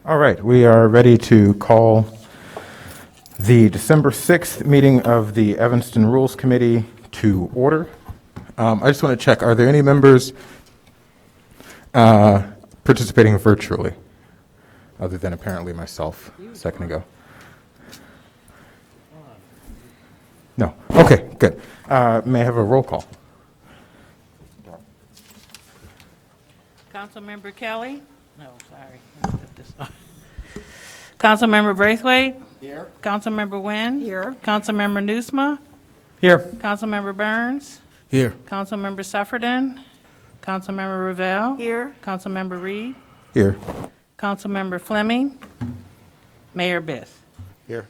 All right, we are ready to call the December 6th meeting of the Evanston Rules Committee to order. I just want to check, are there any members participating virtually, other than apparently myself a second ago? No. Okay, good. May I have a roll call? Councilmember Kelly? No, sorry. Let me put this on. Councilmember Braithwaite? Here. Councilmember Wynn? Here. Councilmember Nusma? Here. Councilmember Burns? Here. Councilmember Sufferton? Councilmember Ravel? Here. Councilmember Reed? Here. Councilmember Fleming? Mayor Biss? Here.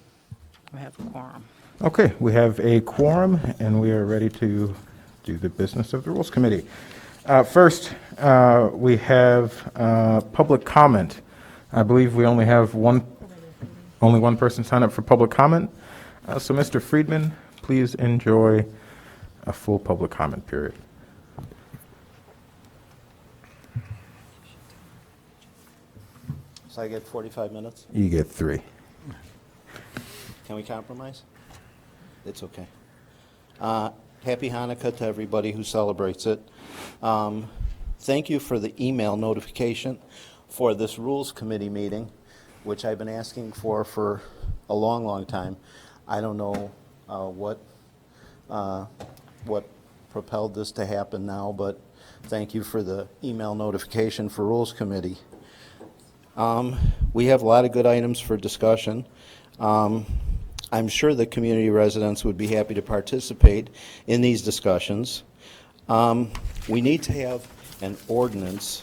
We have a quorum. Okay, we have a quorum, and we are ready to do the business of the Rules Committee. First, we have public comment. I believe we only have only one person signed up for public comment. So, Mr. Friedman, please enjoy a full public comment period. So I get 45 minutes? You get 3. Can we compromise? It's okay. Happy Hanukkah to everybody who celebrates it. Thank you for the email notification for this Rules Committee meeting, which I've been asking for a long, long time. I don't know what propelled this to happen now, but thank you for the email notification for Rules Committee. We have a lot of good items for discussion. I'm sure the community residents would be happy to participate in these discussions. We need to have an ordinance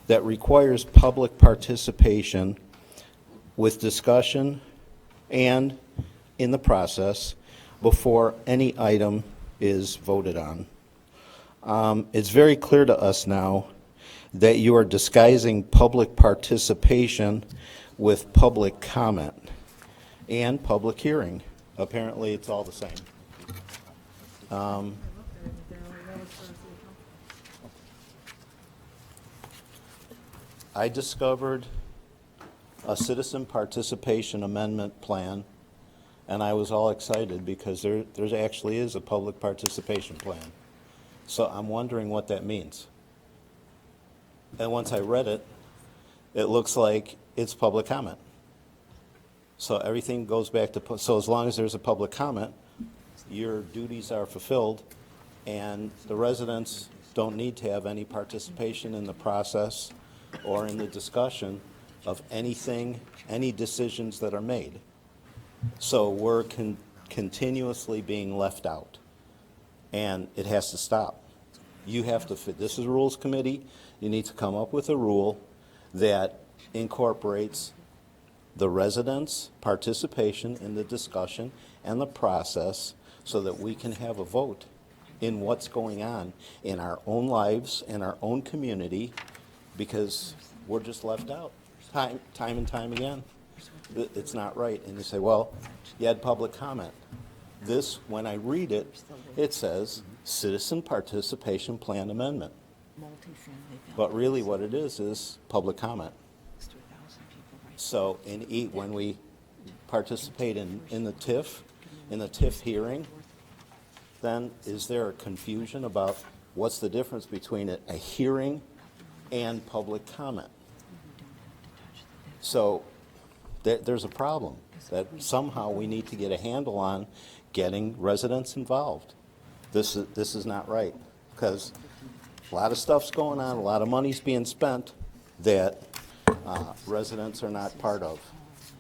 that requires public participation with discussion and in the process before any item is voted on. It's very clear to us now that you are disguising public participation with public comment and public hearing. Apparently, it's all the same. I discovered a citizen participation amendment plan, and I was all excited because there actually is a public participation plan. So I'm wondering what that means. And once I read it, it looks like it's public comment. So everything goes back to, so as long as there's a public comment, your duties are fulfilled, and the residents don't need to have any participation in the process or in the discussion of anything, any decisions that are made. So we're continuously being left out, and it has to stop. You have to fit, this is a Rules Committee, you need to come up with a rule that incorporates the residents' participation in the discussion and the process so that we can have a vote in what's going on in our own lives, in our own community, because we're just left out time and time again. It's not right. And you say, well, you had public comment. This, when I read it, it says Citizen Participation Plan Amendment. But really what it is public comment. So when we participate in the TIF hearing, then is there a confusion about what's the difference between a hearing and public comment? So there's a problem that somehow we need to get a handle on getting residents involved. This is not right, because a lot of stuff's going on, a lot of money's being spent that residents are not part of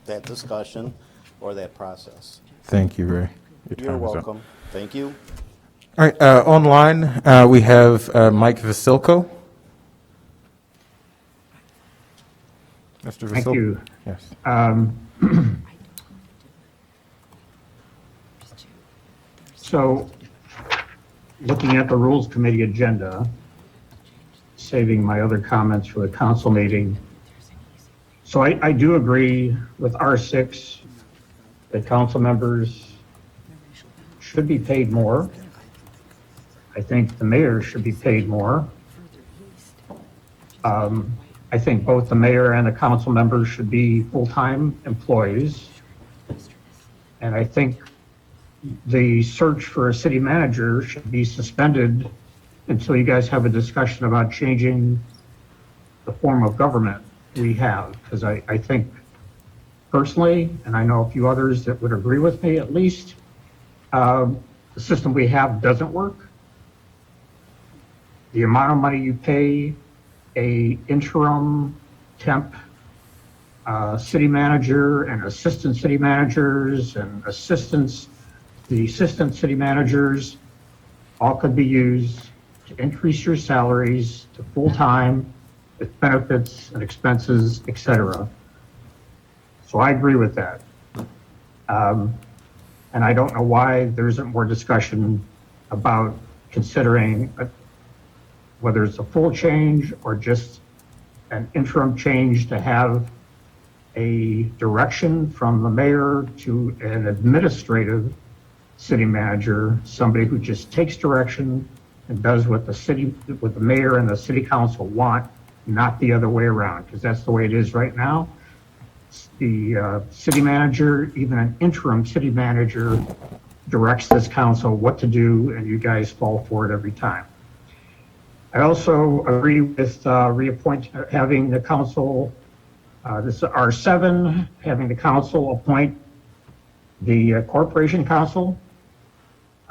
that discussion or that process. Thank you, Ray. You're welcome. Thank you. All right, online we have Mike Vasilko. Mr. Vasilko. Thank you. Yes. So, looking at the Rules Committee agenda, saving my other comments for the council meeting. So I do agree with R6 that council members should be paid more. I think the mayor should be paid more. I think both the mayor and the council members should be full-time employees. And I think the search for a city manager should be suspended until you guys have a discussion about changing the form of government we have. Because I think personally, and I know a few others that would agree with me at least, the system we have doesn't work. The amount of money you pay a interim temp city manager and assistant city managers and the assistant city managers all could be used to increase your salaries to full-time with benefits and expenses, etc. So I agree with that. And I don't know why there isn't more discussion about considering whether it's a full change or just an interim change to have a direction from the mayor to an administrative city manager, somebody who just takes direction and does what the mayor and the city council want, not the other way around, because that's the way it is right now. The city manager, even an interim city manager, directs this council what to do, and you guys fall for it every time. I also agree with having the council, this is R7, having the council appoint the corporation council.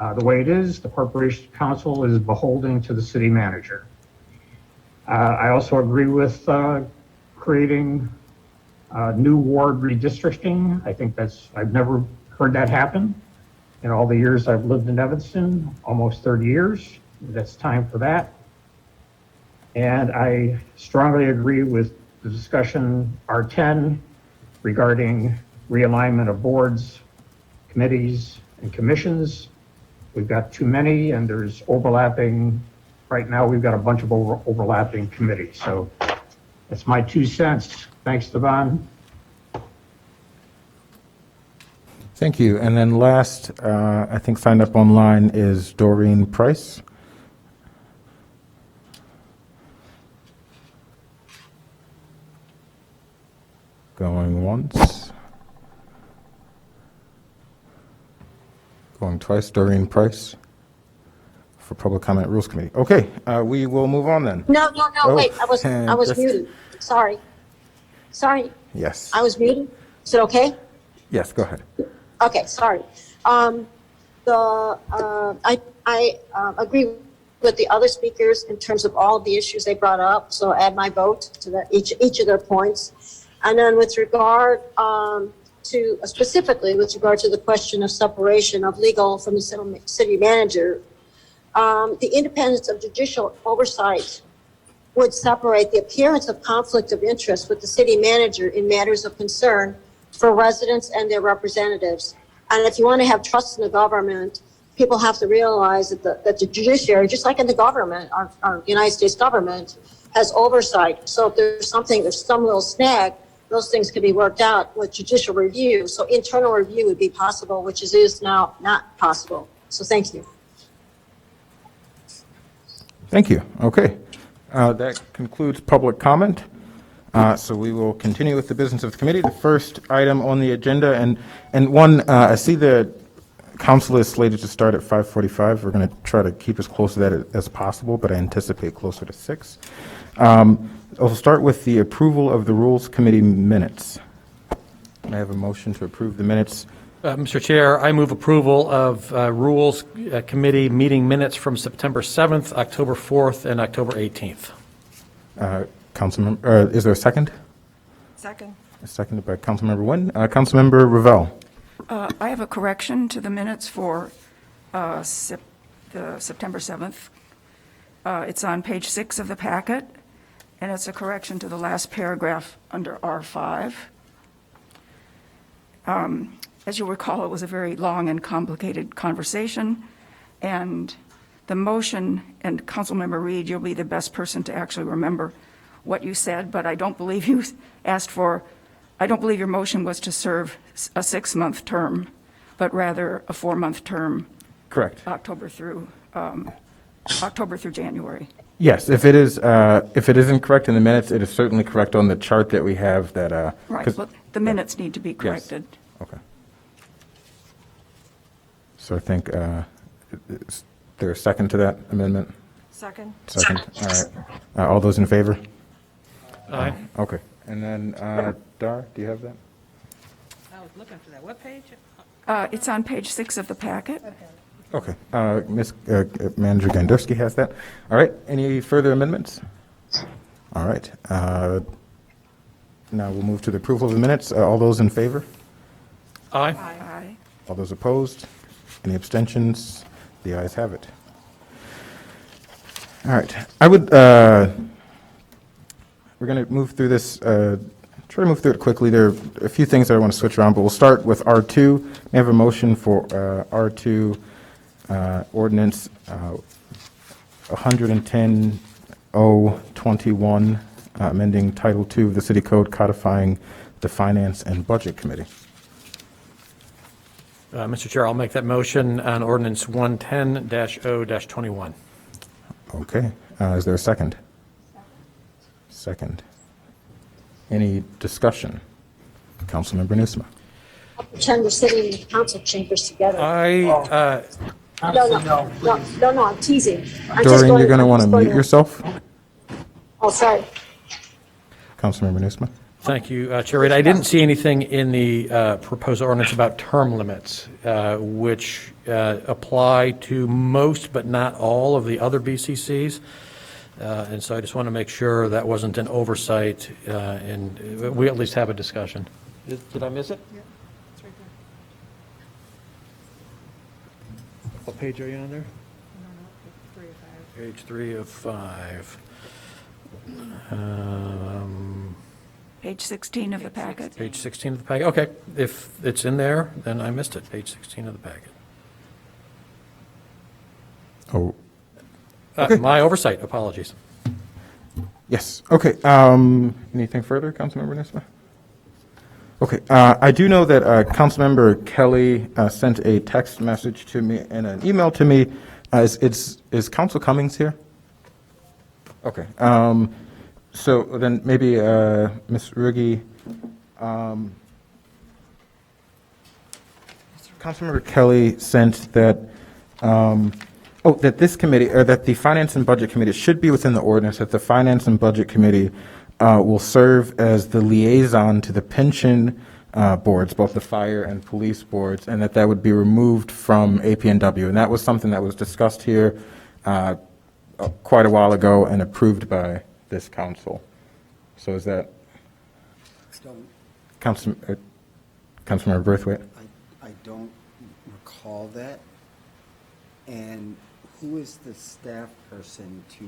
The way it is, the corporation council is beholden to the city manager. I also agree with creating new ward redistricting. I think I've never heard that happen in all the years I've lived in Evanston, almost 30 years. That's time for that. And I strongly agree with the discussion R10 regarding realignment of boards, committees, and commissions. We've got too many and there's overlapping. Right now, we've got a bunch of overlapping committees. So that's my 2 cents. Thanks, Devon. Thank you. And then last, I think signed up online is Doreen Price. Going once. Going twice, Doreen Price for Public Comment Rules Committee. Okay, we will move on then. No, Oh, wait, I was just- muted. Sorry. Yes. I was muted. Is it okay? Yes, go ahead. Okay, sorry. I agree with the other speakers in terms of all the issues they brought up, so add my vote to each of their points. And then with regard to, specifically with regard to the question of separation of legal from the city manager, the independence of judicial oversight would separate the appearance of conflict of interest with the city manager in matters of concern for residents and their representatives. And if you want to have trust in the government, people have to realize that the judiciary, just like in the government, our United States government, has oversight. So if there's some little snag, those things can be worked out with judicial review. So internal review would be possible, which is now not possible. So thank you. Thank you. Okay. That concludes public comment. So we will continue with the business of the committee. The first item on the agenda, and one, I see the council is slated to start at 5:45. We're going to try to keep as close to that as possible, but I anticipate closer to 6. I'll start with the approval of the Rules Committee minutes. May I have a motion to approve the minutes? Mr. Chair, I move approval of Rules Committee meeting minutes from September 7th, October 4th, and October 18th. Councilmember, is there a second? Second. Seconded by Councilmember Nguyen. Councilmember Ravel. I have a correction to the minutes for the September 7th. It's on page 6 of the packet, and it's a correction to the last paragraph under R5. As you recall, it was a very long and complicated conversation, and the motion, and Councilmember Reed, you'll be the best person to actually remember what you said, but I don't believe you I don't believe your motion was to serve a 6-month term, but rather a 4-month term. Correct. October through October through January. Yes, if it isn't correct in the minutes, it is certainly correct on the chart that we have that, Right, 'cause- but the minutes need to be corrected. okay. So I think, is there a second to that amendment? Second. Second, all right. All those in favor? Aye. Okay, and then, Dar, do you have that? I was looking for that. What page? It's on page 6 of the packet. Okay, Manager Ganderski has that. All right, any further amendments? All right, now we'll move to the approval of the minutes. All those in favor? Aye. Aye. All those opposed? Any abstentions? The ayes have it. All right, I would, we're going to move through this, try to move through it quickly. There are a few things that I want to switch around, but we'll start with R2. May I have a motion for R2 ordinance 110-021, amending Title II of the City Code codifying the Finance and Budget Committee. Mr. Chair, I'll make that motion on ordinance 110-0-21. Okay, is there a second? Second. Any discussion? Councilmember Nusma. I'll pretend we're sitting in the council chambers together. I, No, I'm teasing. I'm just Doreen, you're going to I'm want to just mute yourself? Oh, sorry. Councilmember Nusma. Thank you, Chair Reid. I didn't see anything in the proposed ordinance about term limits, which apply to most but not all of the other BCCs. And so I just want to make sure that wasn't an oversight, and we at least have a discussion. Did I miss it? Yeah, it's right there. What page are you on there? Page 3 of 5. Page 16 of the packet. Page 16 of the packet. Okay, if it's in there, then I missed it. Page 16 of the packet. Oh, My oversight, apologies. yes, okay. Anything further, Councilmember Nusma? Okay, I do know that Councilmember Kelly sent a text message to me and an email to me. Is Council Cummings here? Okay, so then maybe Ms. Ruggie, Councilmember Kelly sent that, that this committee, or that the Finance and Budget Committee should be within the ordinance, that the Finance and Budget Committee will serve as the liaison to the pension boards, both the fire and police boards, and that would be removed from APNW. And that was something that was discussed here quite a while ago and approved by this council. So is that Councilmember Braithwaite? I don't recall that. And who is the staff person to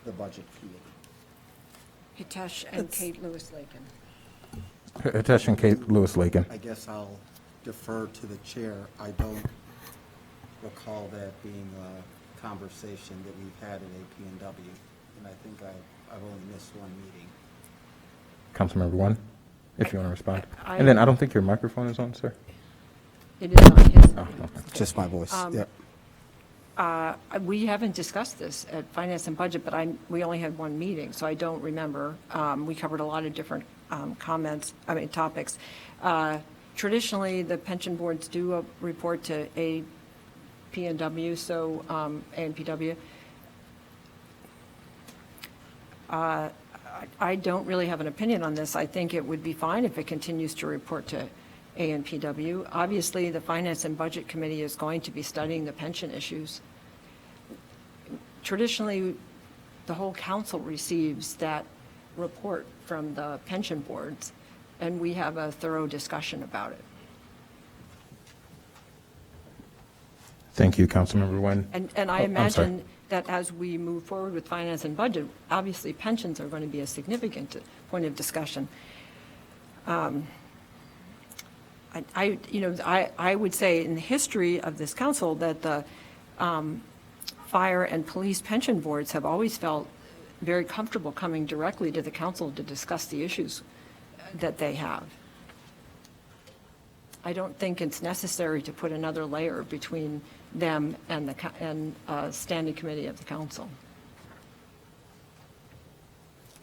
the budget committee? Hitesh and Kate Lewis-Lakin. Hitesh and Kate Lewis-Lakin. I guess I'll defer to the chair. I don't recall that being a conversation that we've had at APNW, and I think I've only missed one meeting. Councilmember One, if you want to respond. I- And then I don't think your microphone is on, sir. It is on his. Oh, okay. Just my voice, yep. We haven't discussed this at Finance and Budget, but we only had one meeting, so I don't remember. We covered a lot of different topics. Traditionally, the pension boards do report to APNW, so ANPW. I don't really have an opinion on this. I think it would be fine if it continues to report to ANPW. Obviously, the Finance and Budget Committee is going to be studying the pension issues. Traditionally, the whole council receives that report from the pension boards, and we have a thorough discussion about it. Thank you, Councilmember Nguyen. And I Oh, I'm sorry. imagine that as we move forward with Finance and Budget, obviously pensions are going to be a significant point of discussion. I would say in the history of this council that the fire and police pension boards have always felt very comfortable coming directly to the council to discuss the issues that they have. I don't think it's necessary to put another layer between them and standing committee of the council.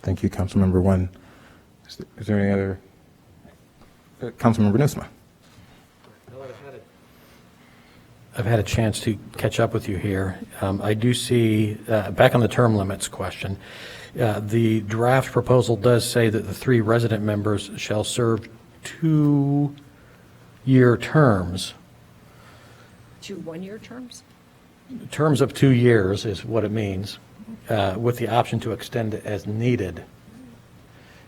Thank you, Councilmember Nguyen. Is there any other? Councilmember Nusma. I've had a chance to catch up with you here. I do see, back on the term limits question, the draft proposal does say that the 3 resident members shall serve 2-year terms. 2 one-year terms? Terms of 2 years is what it means, with the option to extend it as needed.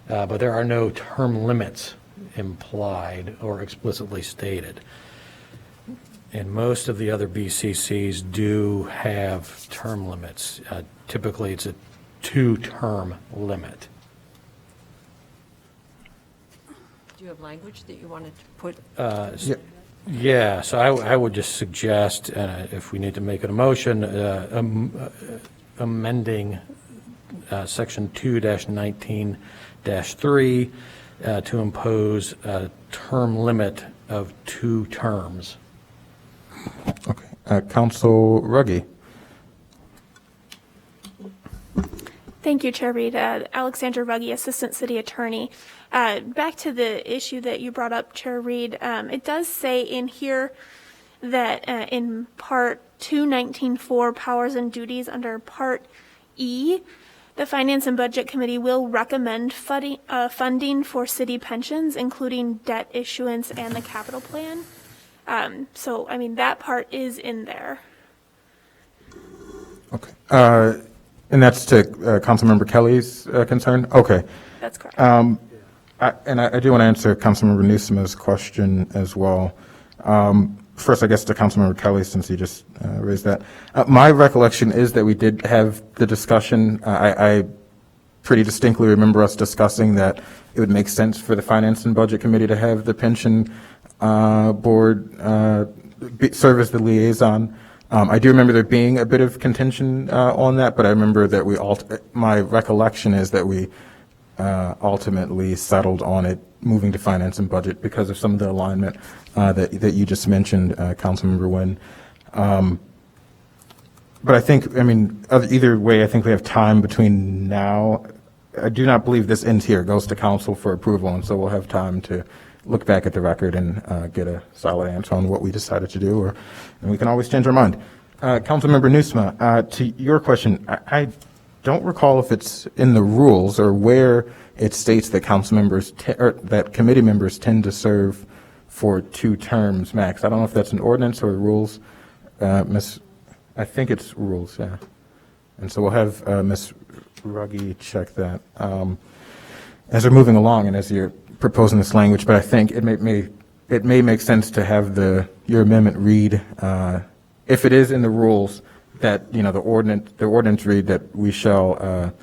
But there are no term limits implied or explicitly stated. And most of the other BCCs do have term limits. Typically, it's a 2-term limit. Do you have language that you wanted to put? Yeah, so I would just suggest, if we need to make it a motion, amending Section 2-19-3 to impose a term limit of 2 terms. Okay. Council Ruggie. Thank you, Chair Reed. Alexandra Ruggie, Assistant City Attorney. Back to the issue that you brought up, Chair Reed, it does say in here that in Part 219.4, Powers and Duties, under Part E, the Finance and Budget Committee will recommend funding for city pensions, including debt issuance and the capital plan. So, I mean, that part is in there. Okay. And that's to Councilmember Kelly's concern? Okay. That's correct. I do want to answer Councilmember Newsom's question as well. First, I guess to Councilmember Kelly, since he just raised that. My recollection is that we did have the discussion. I pretty distinctly remember us discussing that it would make sense for the Finance and Budget Committee to have the pension board serve as the liaison. I do remember there being a bit of contention on that, but I remember that my recollection is that we ultimately settled on it moving to Finance and Budget because of some of the alignment that you just mentioned, Councilmember Nguyen. But I think, I mean, either way, I think we have time between now. I do not believe this ends here. It goes to council for approval, and so we'll have time to look back at the record and get a solid answer on what we decided to do, and we can always change our mind. Councilmember Nusma, to your question, I don't recall if it's in the rules or where it states that council members or that committee members tend to serve for 2 terms max. I don't know if that's an ordinance or rules. I think it's rules, yeah. And so we'll have Ms. Ruggie check that as we're moving along and as you're proposing this language. But I think it may make sense to have your amendment read, if it is in the rules, that the ordinance read that we shall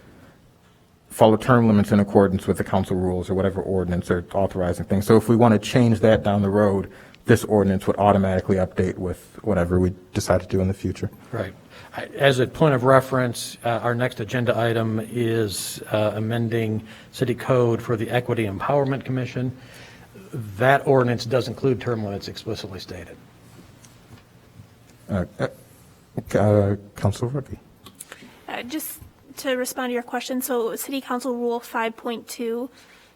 follow term limits in accordance with the council rules or whatever ordinance or authorizing things. So if we want to change that down the road, this ordinance would automatically update with whatever we decide to do in the future. Right. As a point of reference, our next agenda item is amending city code for the Equity Empowerment Commission. That ordinance does include term limits explicitly stated. Council Ruggie. Just to respond to your question, so City Council Rule 5.2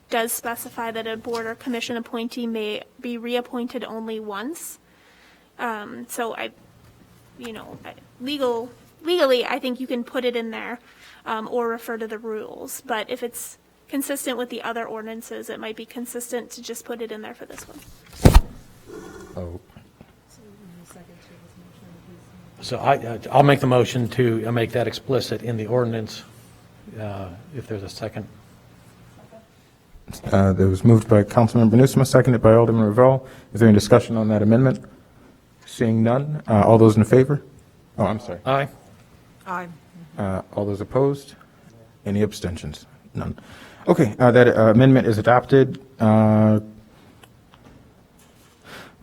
does specify that a board or commission appointee may be reappointed only once. So legally, I think you can put it in there or refer to the rules. But if it's consistent with the other ordinances, it might be consistent to just put it in there for this one. Oh. So I'll make the motion to make that explicit in the ordinance, if there's a second. That was moved by Councilmember Nusma, seconded by Alderman Ravel. Is there any discussion on that amendment? Seeing none, all those in favor? Oh, I'm sorry. Aye. Aye. All those opposed? Any abstentions? None. Okay, that amendment is adopted.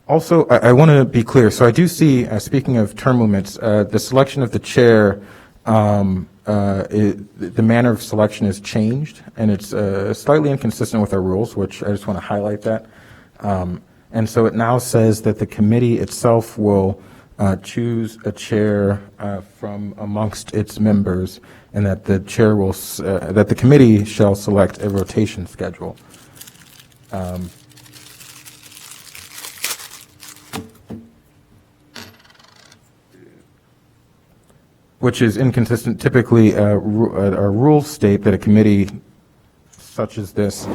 Also, I want to be clear. So I do see, speaking of term limits, the selection of the chair, the manner of selection is changed, and it's slightly inconsistent with our rules, which I just want to highlight that. And so it now says that the committee itself will choose a chair from amongst its members, and that the chair will, that the committee shall select a rotation schedule. Which is inconsistent. Typically, our rules state that a committee such as this,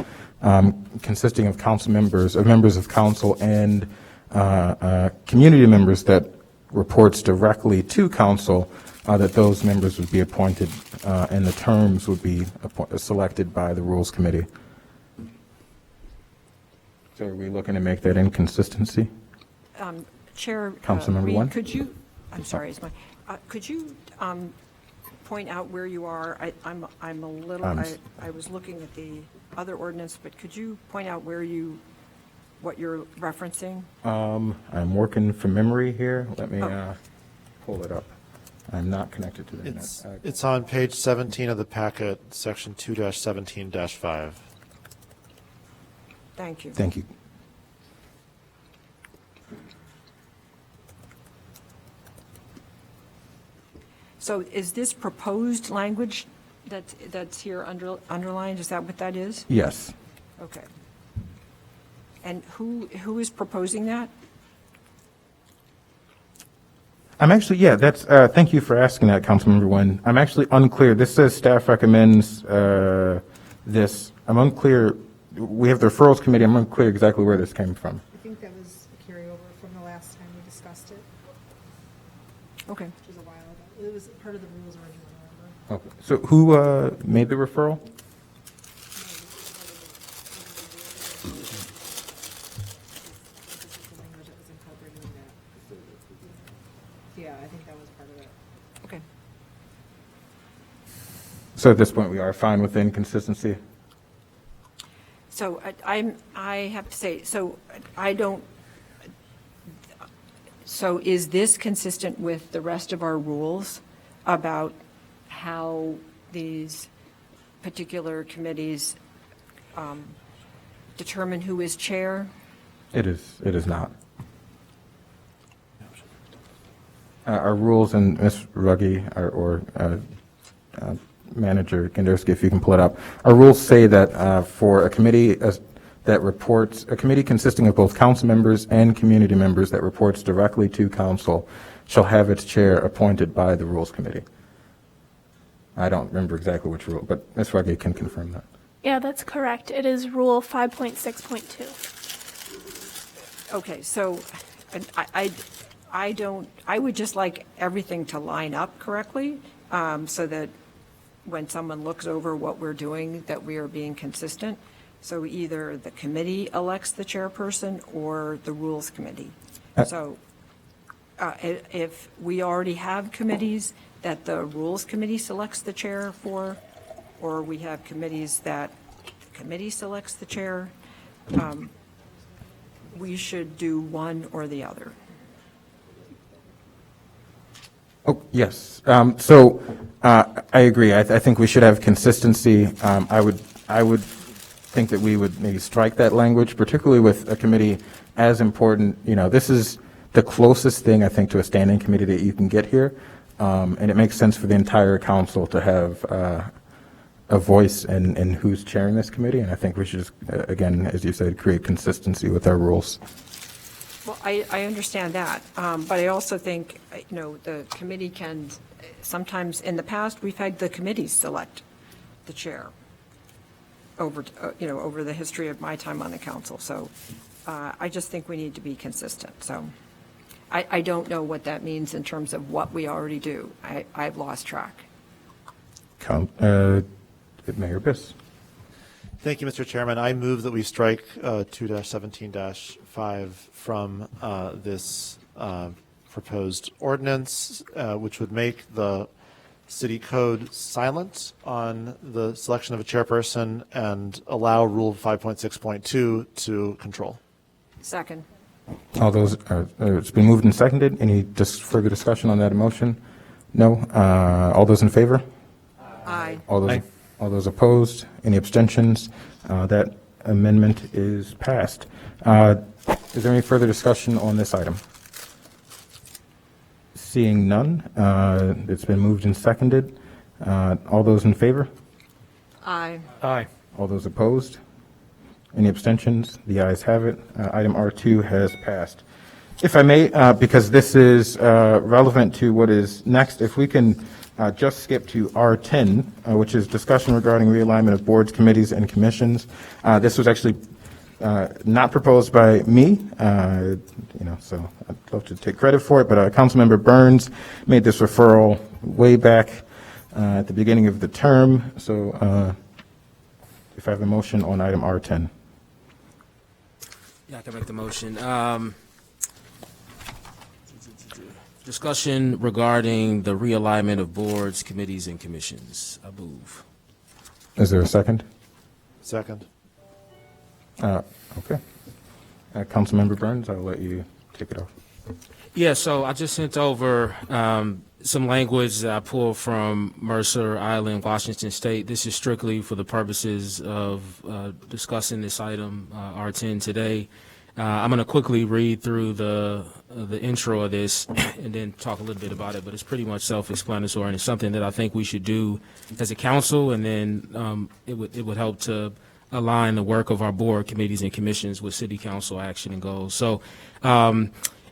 consisting of council members, of members of council, and community members that reports directly to council, that those members would be appointed, and the terms would be selected by the Rules Committee. So are we looking to make that inconsistency? Chair Councilmember Reed, Wen? could you, I'm sorry, is my, could you point out where you are? I'm a little, I was looking at the other ordinance, but could you point out where you, what you're referencing? I'm working from memory here. Let me pull it up. I'm not connected to the internet. It's on page 17 of the packet, section 2-17-5. Thank you. Thank you. So is this proposed language that's here underlined? Is that what that is? Yes. Okay. And who is proposing that? I'm actually, yeah, that's, thank you for asking that, Councilmember Wen. I'm actually unclear. This says staff recommends this. I'm unclear. We have the referrals committee. I'm unclear exactly where this came from. I think that was a carryover from the last time we discussed it, Okay. which was a while ago. It was part of the rules originally, remember? Okay. So who made the referral? Yeah, I think that was part of it. Okay. So at this point, we are fine with the inconsistency? So I have to say, so I don't, so is this consistent with the rest of our rules about how these particular committees determine who is chair? It is not. Our rules, and Ms. Ruggie or Manager Kandersky, if you can pull it up, our rules say that for a committee that reports, a committee consisting of both council members and community members that reports directly to council shall have its chair appointed by the Rules Committee. I don't remember exactly which rule, but Ms. Ruggie can confirm that. Yeah, that's correct. It is Rule 5.6.2. Okay, so I would just like everything to line up correctly, so that when someone looks over what we're doing, that we are being consistent. So either the committee elects the chairperson or the Rules Committee. So if we already have committees that the Rules Committee selects the chair for, or we have committees that the committee selects the chair, we should do one or the other. Oh, yes. So I agree. I think we should have consistency. I would think that we would maybe strike that language, particularly with a committee as important. You know, this is the closest thing, I think, to a standing committee that you can get here. And it makes sense for the entire council to have a voice in who's chairing this committee. And I think we should just, again, as you said, create consistency with our rules. Well, I understand that, but I also think, you know, the committee can, sometimes in the past, we've had the committees select the chair over, you know, over the history of my time on the council. So I just think we need to be consistent. So I don't know what that means in terms of what we already do. I've lost track. Mayor Biss. Thank you, Mr. Chairman. I move that we strike 2-17-5 from this proposed ordinance, which would make the city code silent on the selection of a chairperson and allow Rule 5.6.2 to control. Second. All those, it's been moved and seconded. Any further discussion on that motion? No. All those in favor? Aye. All those opposed? Any abstentions? That amendment is passed. Is there any further discussion on this item? Seeing none, it's been moved and seconded. All those in favor? Aye. Aye. All those opposed? Any abstentions? The ayes have it. Item R2 has passed. If I may, because this is relevant to what is next, if we can just skip to R10, which is discussion regarding realignment of boards, committees, and commissions. This was actually not proposed by me, so I'd love to take credit for it, but Councilmember Burns made this referral way back at the beginning of the term. So if I have a motion on item R10. Yeah, I can make the motion. Discussion regarding the realignment of boards, committees, and commissions. I move. Is there a second? Second. Okay. Councilmember Burns, I'll let you kick it off. Yeah, so I just sent over some language that I pulled from Mercer Island, Washington State. This is strictly for the purposes of discussing this item, R10, today. I'm going to quickly read through the intro of this and then talk a little bit about it, but it's pretty much self-explanatory, and it's something that I think we should do as a council, and then it would help to align the work of our board, committees, and commissions with city council action and goals. So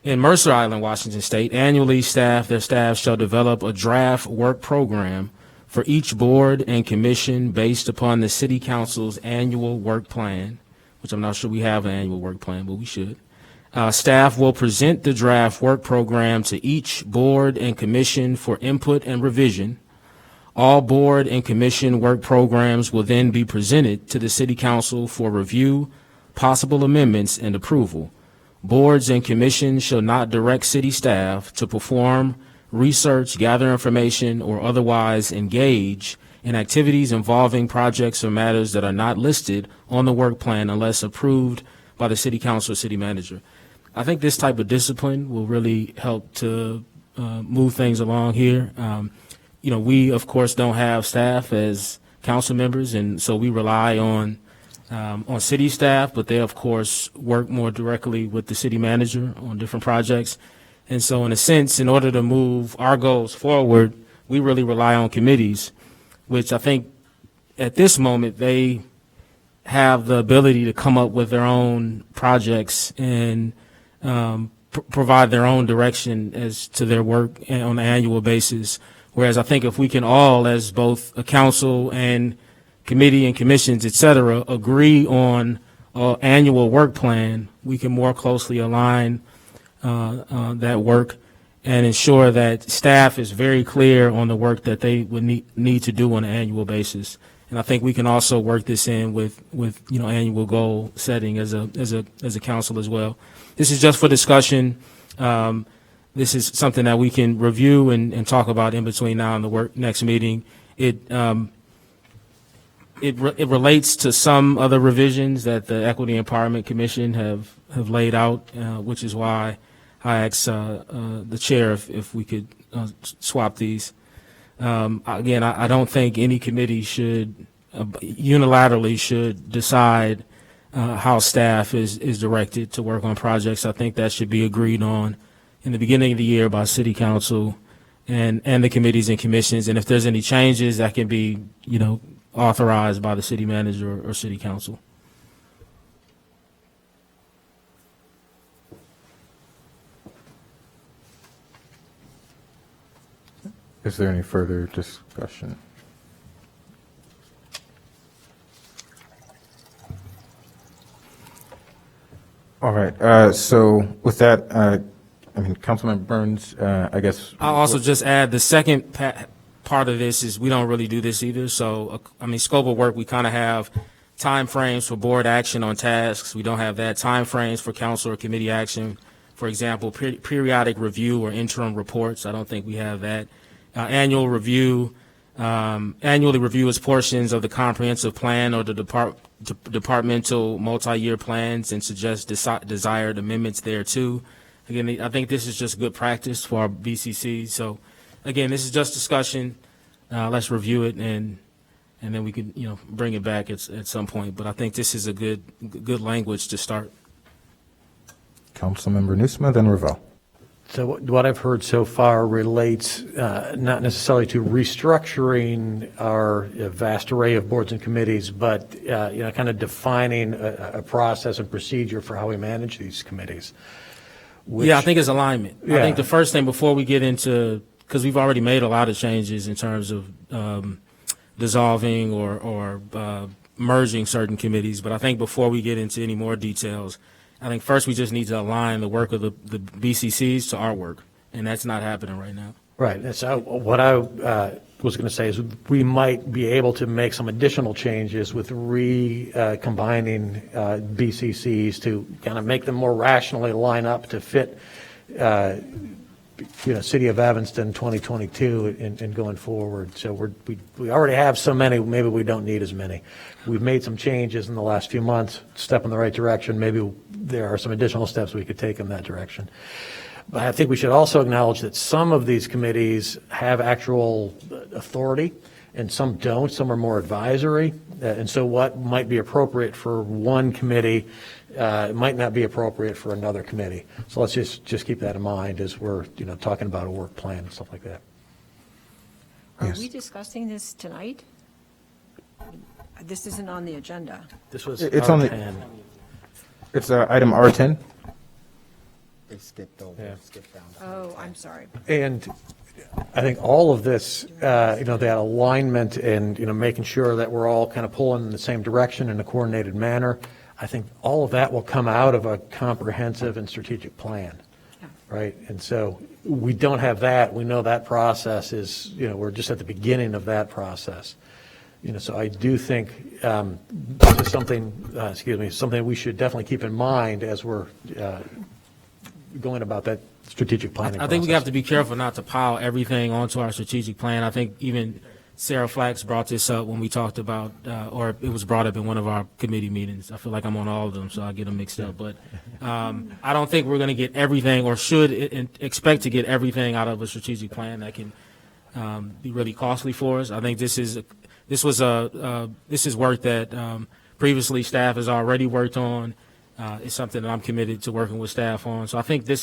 in Mercer Island, Washington State, annually their staff shall develop a draft work program for each board and commission based upon the city council's annual work plan, which I'm not sure we have an annual work plan, but we should. Staff will present the draft work program to each board and commission for input and revision. All board and commission work programs will then be presented to the city council for review, possible amendments, and approval. Boards and commissions shall not direct city staff to perform research, gather information, or otherwise engage in activities involving projects or matters that are not listed on the work plan unless approved by the city council or city manager. I think this type of discipline will really help to move things along here. We, of course, don't have staff as council members, and so we rely on city staff, but they, of course, work more directly with the city manager on different projects. And so, in a sense, in order to move our goals forward, we really rely on committees, which I think at this moment they have the ability to come up with their own projects and provide their own direction as to their work on an annual basis. Whereas I think if we can all, as both a council and committee and commissions, et cetera, agree on an annual work plan, we can more closely align that work and ensure that staff is very clear on the work that they would need to do on an annual basis. And I think we can also work this in with annual goal setting as a council as well. This is just for discussion. This is something that we can review and talk about in between now and the next meeting. It relates to some other revisions that the Equity Empowerment Commission have laid out, which is why I asked the chair if we could swap these. Again, I don't think any committee should unilaterally decide how staff is directed to work on projects. I think that should be agreed on in the beginning of the year by city council and the committees and commissions. And if there's any changes, that can be, authorized by the city manager or city council. Is there any further discussion? All right. So with that, Councilman Burns, I guess. I'll also just add the second part of this is we don't really do this either. So, scope of work, we kind of have time frames for board action on tasks. We don't have that. Time frames for council or committee action. For example, periodic review or interim reports. I don't think we have that. Annual review. Annually review as portions of the comprehensive plan or the departmental multi-year plans and suggest desired amendments there too. Again, I think this is just good practice for our BCC. So, again, this is just discussion. Let's review it and then we can bring it back at some point. But I think this is a good language to start. Councilmember Nusma, then Ravel. So what I've heard so far relates not necessarily to restructuring our vast array of boards and committees, but kind of defining a process and procedure for how we manage these committees. Yeah, I think it's alignment. I Yeah. think the first thing before we get into, because we've already made a lot of changes in terms of dissolving or merging certain committees, but I think before we get into any more details, I think first we just need to align the work of the BCCs to our work, and that's not happening right now. Right. And so what I was going to say is we might be able to make some additional changes with combining BCCs to kind of make them more rationally line up to fit, City of Evanston 2022 and going forward. So we already have so many, maybe we don't need as many. We've made some changes in the last few months, step in the right direction. Maybe there are some additional steps we could take in that direction. But I think we should also acknowledge that some of these committees have actual authority and some don't. Some are more advisory. And so what might be appropriate for one committee might not be appropriate for another committee. So let's just keep that in mind as we're talking about a work plan and stuff like that. Are Yes. we discussing this tonight? This isn't on the agenda. This was It's on the- R10. It's item R10. They skipped over, Yeah. skipped down. Oh, I'm sorry. And I think all of this, that alignment and, making sure that we're all kind of pulling in the same direction in a coordinated manner, I think all of that will come out of a comprehensive and strategic plan, right? And so we don't have that. We know that process is, we're just at the beginning of that process. So I do think this is something we should definitely keep in mind as we're going about that strategic planning I think we process. have to be careful not to pile everything onto our strategic plan. I think even Sarah Flax brought this up when we talked about, or it was brought up in one of our committee meetings. I feel like I'm on all of them, so I get them mixed up. But I don't think we're going to get everything, or should expect to get everything out of a strategic plan that can be really costly for us. I think this is work that previously staff has already worked on. It's something that I'm committed to working with staff on. So I think the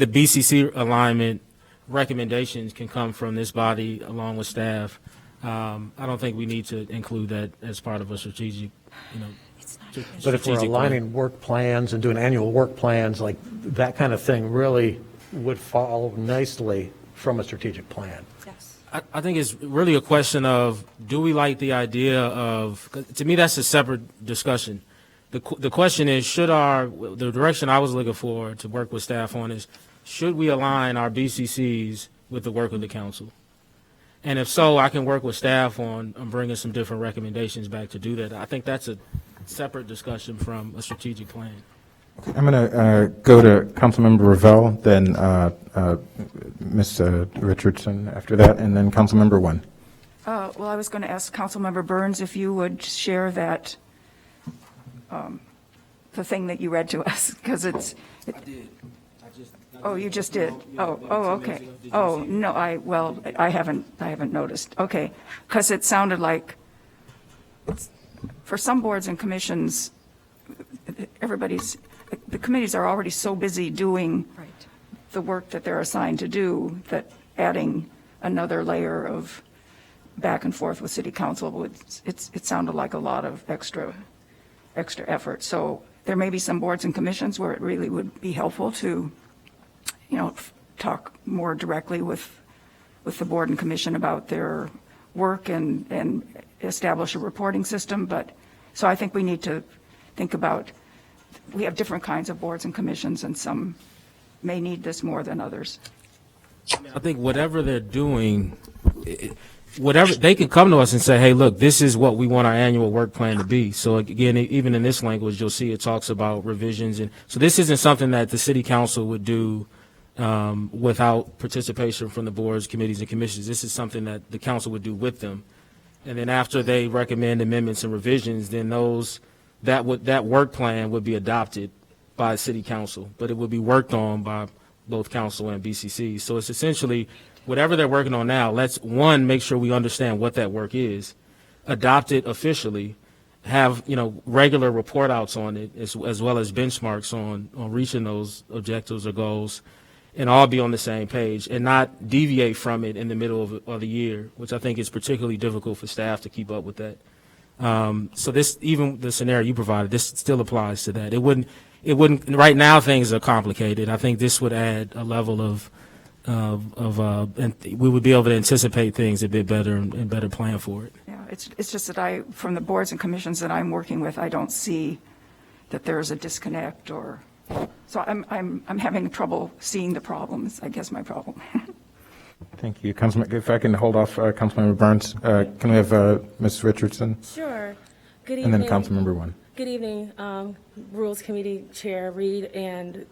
BCC alignment recommendations can come from this body along with staff. I don't think we need to include that as part of a strategic, But if we're strategic plan. aligning work plans and doing annual work plans, like that kind of thing really would follow nicely from a strategic plan. Yes. I think it's really a question of, do we like the idea of, 'cause to me, that's a separate discussion. The question is, the direction I was looking for to work with staff on is, should we align our BCCs with the work of the council? And if so, I can work with staff on bringing some different recommendations back to do that. I think that's a separate discussion from a strategic plan. I'm going to go to Councilmember Ravel, then Ms. Richardson after that, and then Councilmember Nguyen. Well, I was going to ask Councilmember Burns if you would share that, the thing that you read to us, because it's. I did. Oh, you just did? Oh, okay. Oh, no, I haven't noticed. Okay, because it sounded like, for some boards and commissions, the committees are already so busy doing Right. the work that they're assigned to do, that adding another layer of back and forth with city council, it sounded like a lot of extra effort. So there may be some boards and commissions where it really would be helpful to, talk more directly with the board and commission about their work and establish a reporting system. But, so I think we need to think about, we have different kinds of boards and commissions, and some may need this more than others. I think whatever they're doing, whatever they can come to us and say, hey, look, this is what we want our annual work plan to be. So again, even in this language, you'll see it talks about revisions. And so this isn't something that the city council would do without participation from the boards, committees, and commissions. This is something that the council would do with them. And then after they recommend amendments and revisions, then that work plan would be adopted by city council, but it would be worked on by both council and BCC. So it's essentially whatever they're working on now, let's, one, make sure we understand what that work is, adopt it officially, have, regular report outs on it, as well as benchmarks on reaching those objectives or goals. and all be on the same page and not deviate from it in the middle of the year, which I think is particularly difficult for staff to keep up with that. So this, even the scenario you provided, this still applies to that. It wouldn't, right now things are complicated. I think this would add a level and we would be able to anticipate things a bit better and better plan for it. Yeah, it's just that from the boards and commissions that I'm working with, I don't see that there's a disconnect so I'm having trouble seeing the problems, I guess my problem. Thank you. Councilman, if I can hold off Councilmember Burns, can we have Ms. Richardson? Sure. Good And evening. then Councilmember One. Good evening, Rules Committee Chair Reed and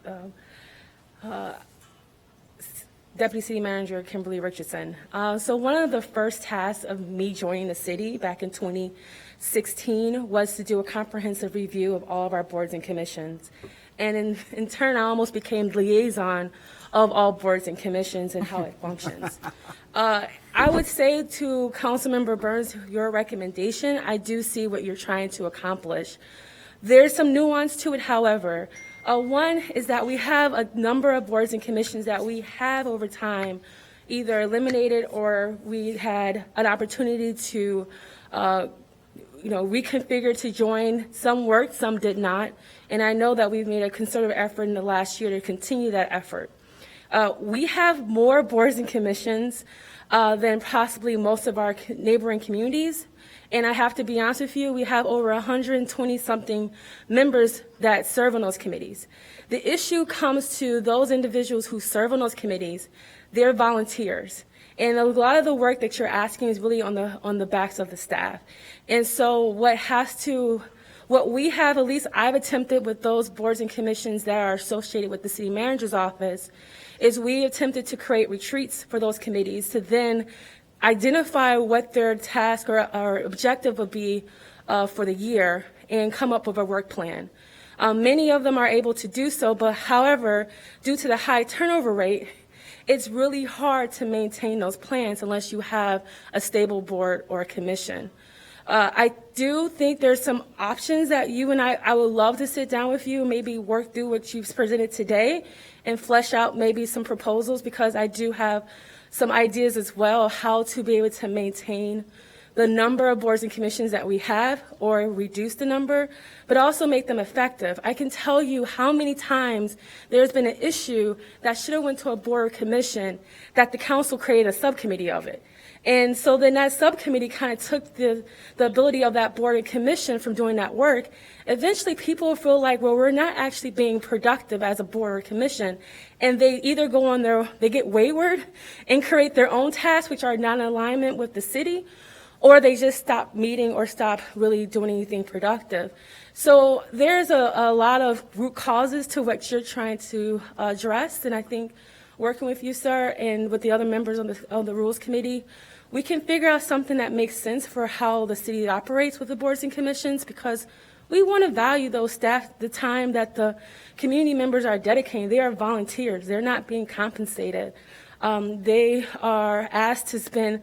Deputy City Manager Kimberly Richardson. So one of the first tasks of me joining the city back in 2016 was to do a comprehensive review of all of our boards and commissions. And in turn, I almost became liaison of all boards and commissions and how it functions. I would say to Councilmember Burns, your recommendation, I do see what you're trying to accomplish. There's some nuance to it, however. One is that we have a number of boards and commissions that we have over time either eliminated or we had an opportunity to reconfigure to join. Some worked, some did not. And I know that we've made a concerted effort in the last year to continue that effort. We have more boards and commissions than possibly most of our neighboring communities. And I have to be honest with you, we have over 120-something members that serve on those committees. The issue comes to those individuals who serve on those committees. They're volunteers. And a lot of the work that you're asking is really on the backs of the staff. And so what we have, at least I've attempted with those boards and commissions that are associated with the city manager's office, is we attempted to create retreats for those committees to then identify what their task or objective would be for the year and come up with a work plan. Many of them are able to do so, but however, due to the high turnover rate, it's really hard to maintain those plans unless you have a stable board or a commission. I do think there's some options that you and I would love to sit down with you, maybe work through what you've presented today and flesh out maybe some proposals, because I do have some ideas as well how to be able to maintain the number of boards and commissions that we have or reduce the number, but also make them effective. I can tell you how many times there's been an issue that should have went to a board or commission that the council created a subcommittee of it. And so then that subcommittee kind of took the ability of that board and commission from doing that work. Eventually people feel like, well, we're not actually being productive as a board or commission. And they either they get wayward and create their own tasks, which are not in alignment with the city, or they just stop meeting or stop really doing anything productive. So there's a lot of root causes to what you're trying to address. And I think working with you, sir, and with the other members of the Rules Committee, we can figure out something that makes sense for how the city operates with the boards and commissions, because we want to value those staff, the time that the community members are dedicating. They are volunteers. They're not being compensated. They are asked to spend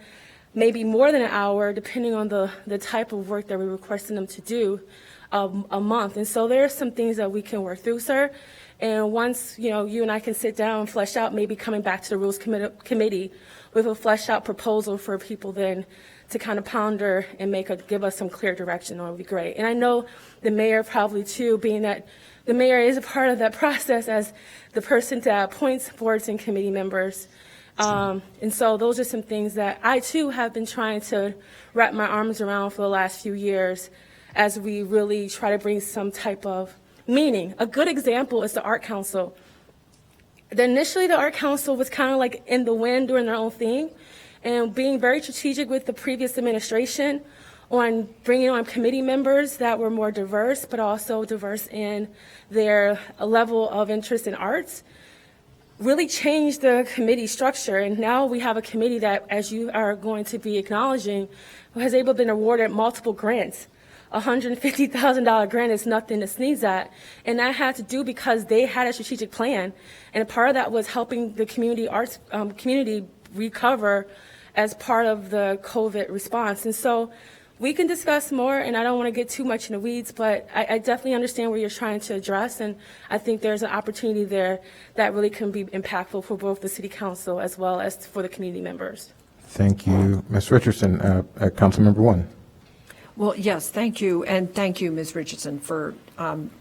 maybe more than an hour, depending on the type of work that we're requesting them to do a month. And so there are some things that we can work through, sir. And once, you and I can sit down and flesh out, maybe coming back to the Rules Committee with a fleshed out proposal for people then to kind of ponder and give us some clear direction, that would be great. And I know the mayor probably too, being that the mayor is a part of that process as the person that appoints boards and committee members. And so those are some things that I too have been trying to wrap my arms around for the last few years as we really try to bring some type of meaning. A good example is the Art Council. Initially, the Art Council was kind of like in the wind doing their own thing and being very strategic with the previous administration on bringing on committee members that were more diverse, but also diverse in their level of interest in arts, really changed the committee structure. And now we have a committee that, as you are going to be acknowledging, has been awarded multiple grants. $150,000 grant is nothing to sneeze at. And that had to do because they had a strategic plan. And a part of that was helping the community arts community recover as part of the COVID response. And so we can discuss more, and I don't want to get too much in the weeds, but I definitely understand where you're trying to address, and I think there's an opportunity there that really can be impactful for both the city council as well as for the community members. Thank you, Ms. Richardson. Councilmember One. Well, yes, thank you, and thank you, Ms. Richardson, for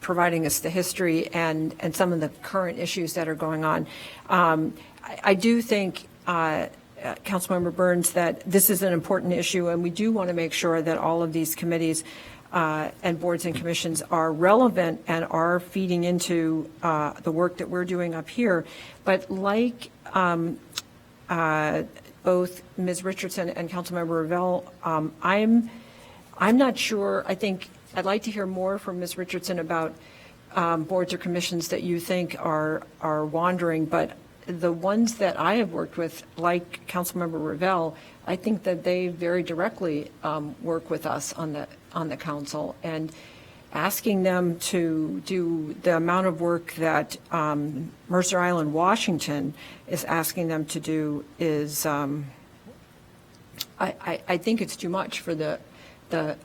providing us the history and some of the current issues that are going on. I do think, Councilmember Burns, that this is an important issue, and we do want to make sure that all of these committees and boards and commissions are relevant and are feeding into the work that we're doing up here. But like both Ms. Richardson and Councilmember Revelle, I'm not sure. I think I'd like to hear more from Ms. Richardson about boards or commissions that you think are wandering, but the ones that I have worked with, like Councilmember Revelle, I think that they very directly work with us on the council, and asking them to do the amount of work that Mercer Island, Washington is asking them to do is, I think it's too much for the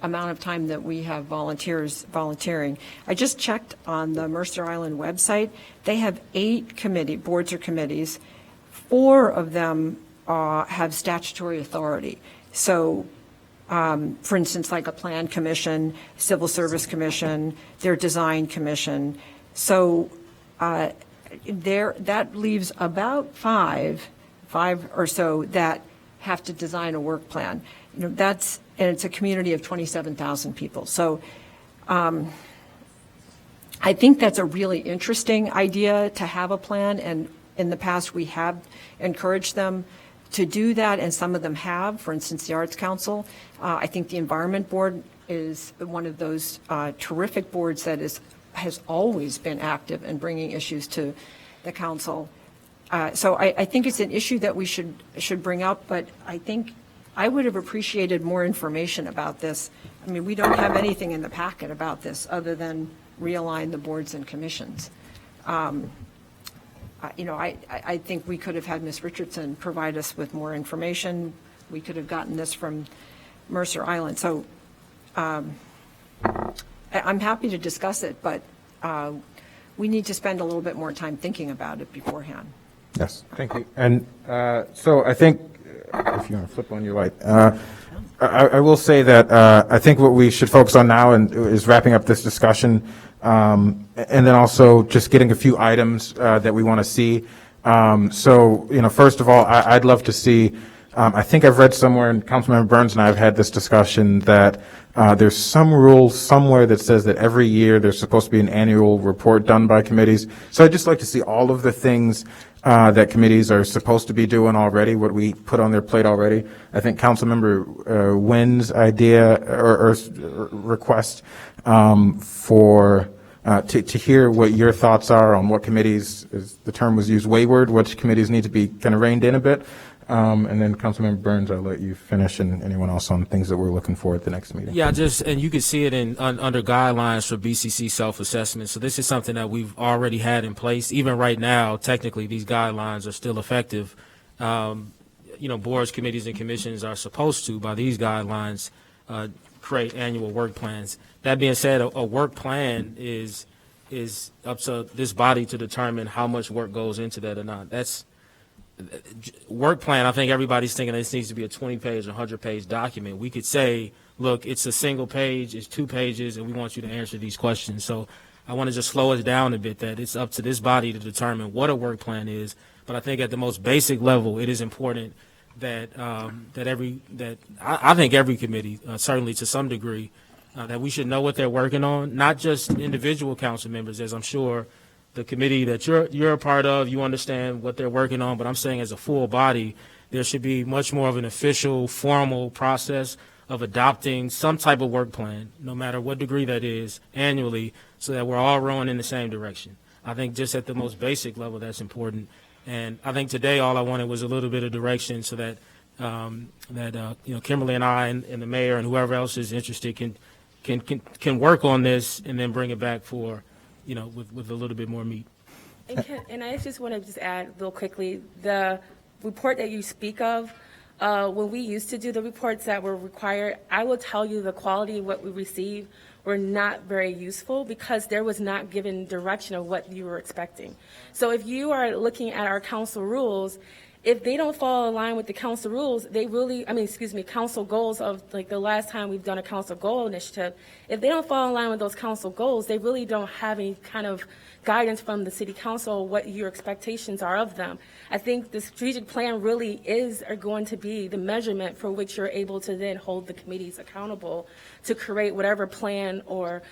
amount of time that we have volunteers volunteering. I just checked on the Mercer Island website. They have 8 boards or committees. 4 of them have statutory authority. So, for instance, like a plan commission, civil service commission, their design commission. So that leaves about five or so that have to design a work plan. And it's a community of 27,000 people. So I think that's a really interesting idea to have a plan, and in the past we have encouraged them to do that, and some of them have, for instance, the Arts Council. I think the Environment Board is one of those terrific boards that has always been active in bringing issues to the council. So I think it's an issue that we should bring up, but I think I would have appreciated more information about this. I mean, we don't have anything in the packet about this other than realign the boards and commissions. I think we could have had Ms. Richardson provide us with more information. We could have gotten this from Mercer Island. So I'm happy to discuss it, but we need to spend a little bit more time thinking about it beforehand. Yes, thank you. And so I think, if you want to flip on your light, I will say that I think what we should focus on now is wrapping up this discussion, and then also just getting a few items that we want to see. So, first of all, I'd love to see, I think I've read somewhere, and Councilmember Burns and I have had this discussion, that there's some rule somewhere that says that every year there's supposed to be an annual report done by committees. So I'd just like to see all of the things that committees are supposed to be doing already, what we put on their plate already. I think Councilmember Wynn's idea or request for to hear what your thoughts are on what committees, as the term was used, wayward, which committees need to be kind of reined in a bit. And then Councilmember Burns, I'll let you finish, and anyone else on things that we're looking for at the next meeting. Yeah, and you can see it under guidelines for BCC self-assessment. So this is something that we've already had in place. Even right now, technically, these guidelines are still effective. Boards, committees, and commissions are supposed to, by these guidelines, create annual work plans. That being said, a work plan is up to this body to determine how much work goes into that or not. That's work plan. I think everybody's thinking this needs to be a 20-page or 100-page document. We could say, look, it's a single page, it's 2 pages, and we want you to answer these questions. So I want to just slow us down a bit, that it's up to this body to determine what a work plan is. But I think at the most basic level, it is important that I think every committee, certainly to some degree, that we should know what they're working on, not just individual council members, as I'm sure the committee that you're a part of, you understand what they're working on, but I'm saying as a full body, there should be much more of an official, formal process of adopting some type of work plan, no matter what degree that is, annually, so that we're all rowing in the same direction. I think just at the most basic level, that's important. And I think today all I wanted was a little bit of direction so that Kimberly and I and the mayor and whoever else is interested can work on this and then bring it back for, with a little bit more meat. And I just want to add real quickly, the report that you speak of, When we used to do the reports that were required, I will tell you the quality of what we received were not very useful because there was not given direction of what you were expecting. So if you are looking at our council rules, if they don't fall in line with the council rules, they really, council goals of like the last time we've done a council goal initiative, if they don't fall in line with those council goals, they really don't have any kind of guidance from the city council what your expectations are of them. I think the strategic plan really are going to be the measurement for which you're able to then hold the committees accountable to create whatever plan or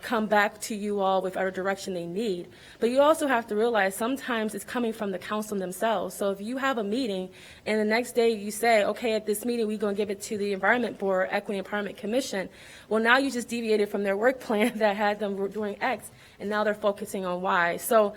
come back to you all with whatever direction they need. But you also have to realize sometimes it's coming from the council themselves. So if you have a meeting and the next day you say, okay, at this meeting we're going to give it to the Environment Board, Equity Empowerment Commission, well, now you just deviated from their work plan that had them doing X, and now they're focusing on Y. So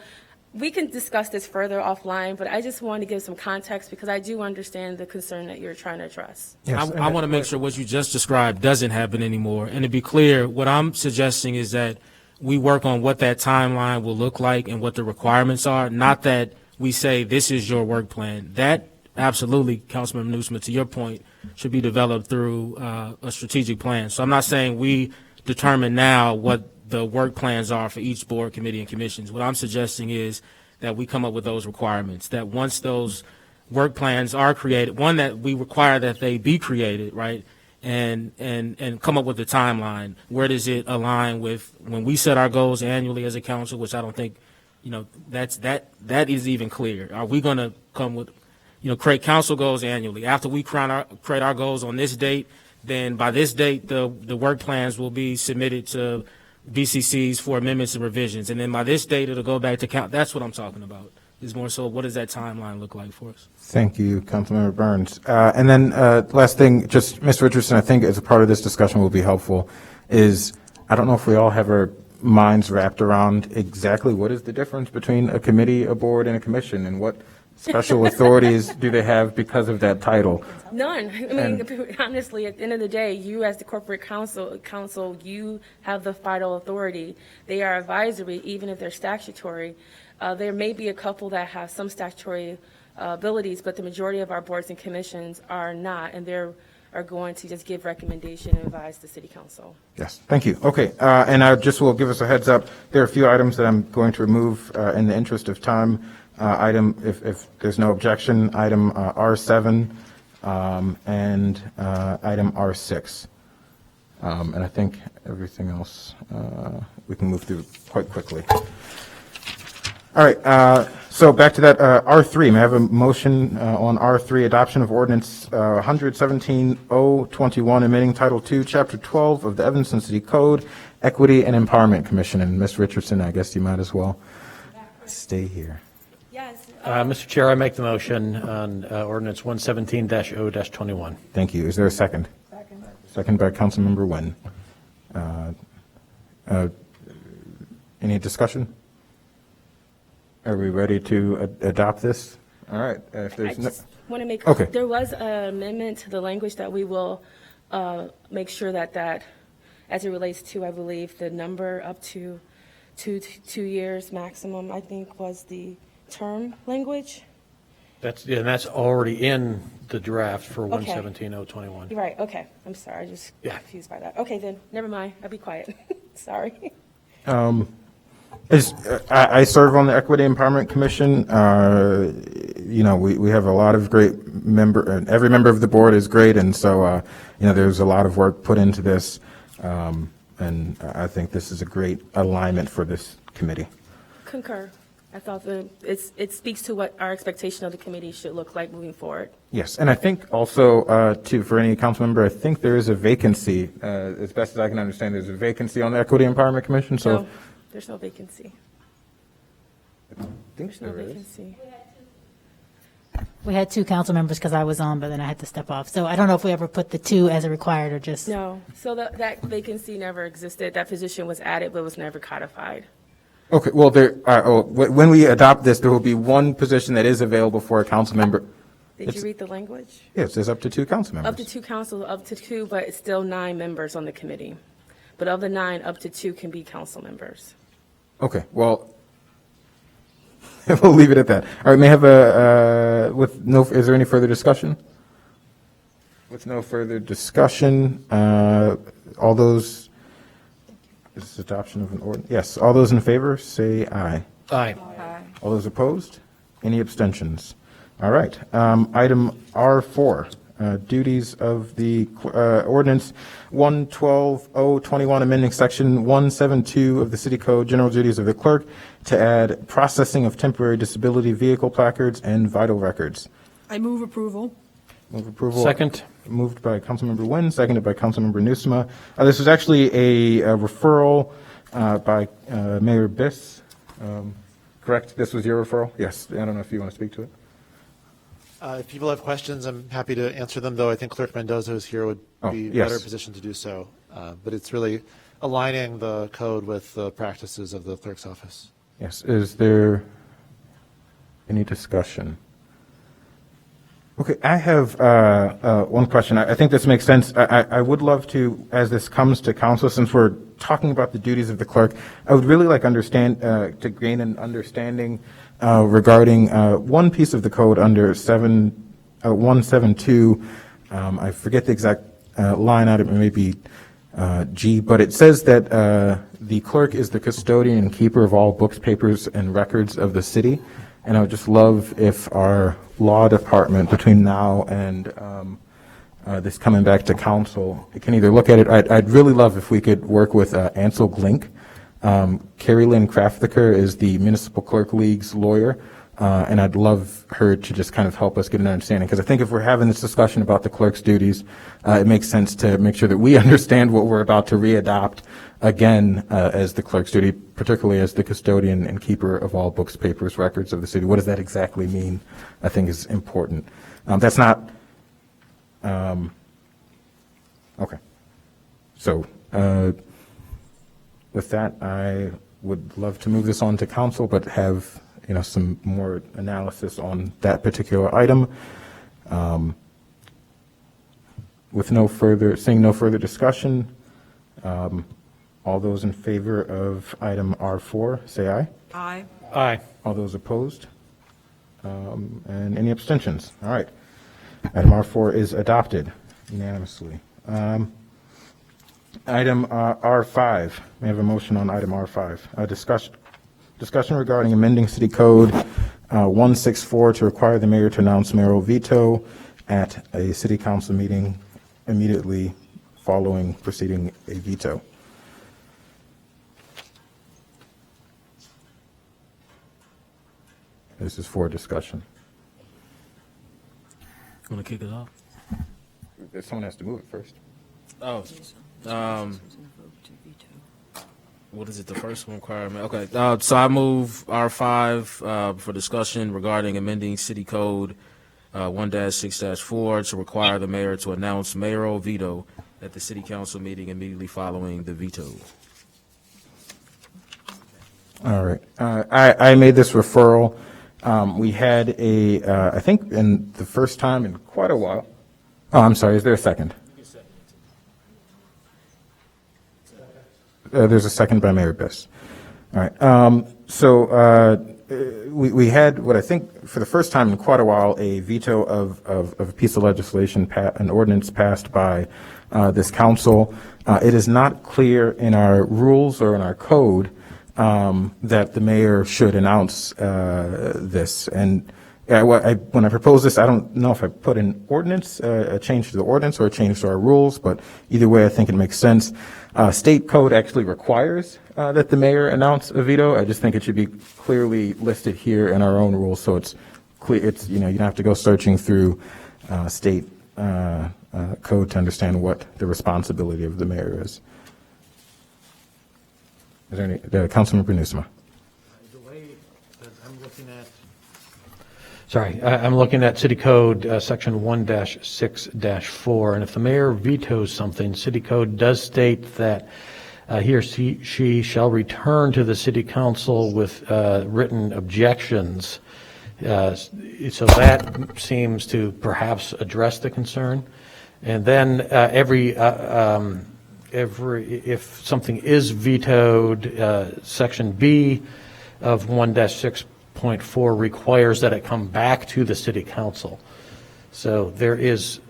we can discuss this further offline, but I just wanted to give some context because I do understand the concern that you're trying to address. Yes. I want to make sure what you just described doesn't happen anymore. And to be clear, what I'm suggesting is that we work on what that timeline will look like and what the requirements are, not that we say this is your work plan. That absolutely, Councilmember Newsome, to your point, should be developed through a strategic plan. So I'm not saying we determine now what the work plans are for each board, committee, and commissions. What I'm suggesting is that we come up with those requirements, that once those work plans are created, one, that we require that they be created, right, and come up with a timeline. Where does it align with when we set our goals annually as a council, which I don't think, that is even clear. Are we going to come with, create council goals annually? After we create our goals on this date, then by this date, the work plans will be submitted to BCCs for amendments and revisions. And then by this date, it'll go back to count. That's what I'm talking about. Is more so, what does that timeline look like for us? Thank you, Councilmember Burns. And then last thing, just Mr. Richardson, I think as a part of this discussion will be helpful, is I don't know if we all have our minds wrapped around exactly what is the difference between a committee, a board, and a commission, and what special authorities do they have because of that title? None. I mean, honestly, at the end of the day, you as the corporate council, you have the final authority. They are advisory, even if they're statutory. There may be a couple that have some statutory abilities, but the majority of our boards and commissions are not, and they're going to just give recommendation and advise the city council. Yes, thank you. Okay, and I just will give us a heads up. There are a few items that I'm going to remove in the interest of time. Item, if there's no objection, item R7 and item R6. And I think everything else we can move through quite quickly. All right, so back to that R3. May I have a motion on R3, adoption of ordinance 117-021, amending Title II, Chapter 12 of the Evanston City Code, Equity and Empowerment Commission. And Ms. Richardson, I guess you might as well stay here. Yes. Mr. Chair, I make the motion on ordinance 117-0-21. Thank you. Is there a second? Second. Second by Councilmember Nguyen. Any discussion? Are we ready to adopt this? All right. If there's I just want to make, okay. There was an amendment to the language that we will make sure that as it relates to, I believe, the number up to 2 years maximum, I think, was the term language. That's already in the draft for Okay. 117-021. You're right, okay. I'm sorry, I just confused by that. Okay, then, never mind. I'll be quiet. Sorry. I serve on the Equity Empowerment Commission. We have a lot of great and every member of the board is great, and so there's a lot of work put into this, and I think this is a great alignment for this committee. Concur. I thought it speaks to what our expectation of the committee should look like moving forward. Yes, and I think also for any council member, I think there is a vacancy. As best as I can understand, there's a vacancy on the Equity Empowerment Commission. So. No, there's no vacancy. I think There's no vacancy. We had 2 council members because I was on, but then I had to step off. So I don't know if we ever put the 2 as a required or just. No, so that vacancy never existed. That position was added, but was never codified. Okay, well, when we adopt this, there will be one position that is available for a council member. Did you read the language? Yes, there's up to 2 council members. Up to 2, but it's still 9 members on the committee. But of the 9, up to 2 can be council members. Okay, well, we'll leave it at that. All right, may I have is there any further discussion? With no further discussion, all those, is this adoption of an ordinance? Yes, all those in favor, say aye. Aye. All those opposed? Any abstentions? All right. Item R4, duties of the ordinance 112-021, amending section 172 of the city code, general duties of the clerk, to add processing of temporary disability vehicle placards and vital records. I move approval. Move approval. Second. Moved by Councilmember Nguyen, seconded by Councilmember Nusma. This was actually a referral by Mayor Biss. Correct? This was your referral? Yes. I don't know if you want to speak to it. If people have questions, I'm happy to answer them, though I think Clerk Mendoza, who's here, would be yes. better positioned to do so. But it's really aligning the code with the practices of the clerk's office. Yes. Is there any discussion? Okay, I have one question. I think this makes sense. I would love to, as this comes to council, since we're talking about the duties of the clerk, I would really like to gain an understanding regarding one piece of the code under 172. I forget the exact line item, it may be G, but it says that the clerk is the custodian and keeper of all books, papers, and records of the city. And I would just love if our law department, between now and this coming back to council, can either look at it. I'd really love if we could work with Ansel Glink. Carrie Lynn Krafthiker is the Municipal Clerk League's lawyer, and I'd love her to just kind of help us get an understanding. Because I think if we're having this discussion about the clerk's duties, it makes sense to make sure that we understand what we're about to readopt again as the clerk's duty, particularly as the custodian and keeper of all books, papers, records of the city. What does that exactly mean? I think is important. That's not okay. So with that, I would love to move this on to council, but have some more analysis on that particular item. With seeing no further discussion, all those in favor of item R4, say aye. Aye. Aye. All those opposed? And any abstentions? All right. Item R4 is adopted unanimously. Item R5. May I have a motion on item R5? Discussion regarding amending City Code 164 to require the mayor to announce mayoral veto at a city council meeting immediately following preceding a veto. This is for discussion. Want to kick it off? Someone has to move it first. Oh, what is it, the first one requirement? Okay, so I move R5 for discussion regarding amending City Code 1-6-4 to require the mayor to announce mayoral veto at the city council meeting immediately following the veto. All right. I made this referral. We had I think in the first time in quite a while. Oh, I'm sorry. Is there a second? There's a second by Mayor Biss. All right. We had what I think for the first time in quite a while a veto of a piece of legislation, an ordinance passed by this council. It is not clear in our rules or in our code that the mayor should announce this. And when I proposed this, I don't know if I put an ordinance, a change to the ordinance or a change to our rules, but either way, I think it makes sense. State code actually requires that the mayor announce a veto. I just think it should be clearly listed here in our own rules, so it's clear. It's you don't have to go searching through state code to understand what the responsibility of the mayor is. Is there any, Councilmember Nusma? The way that I'm looking at, sorry, I'm looking at City Code Section 1-6-4, and if the mayor vetoes something, City Code does state that he or she shall return to the City Council with written objections. So that seems to perhaps address the concern. And then if something is vetoed, Section B of 1-6.4 requires that it come back to the City Council. So there is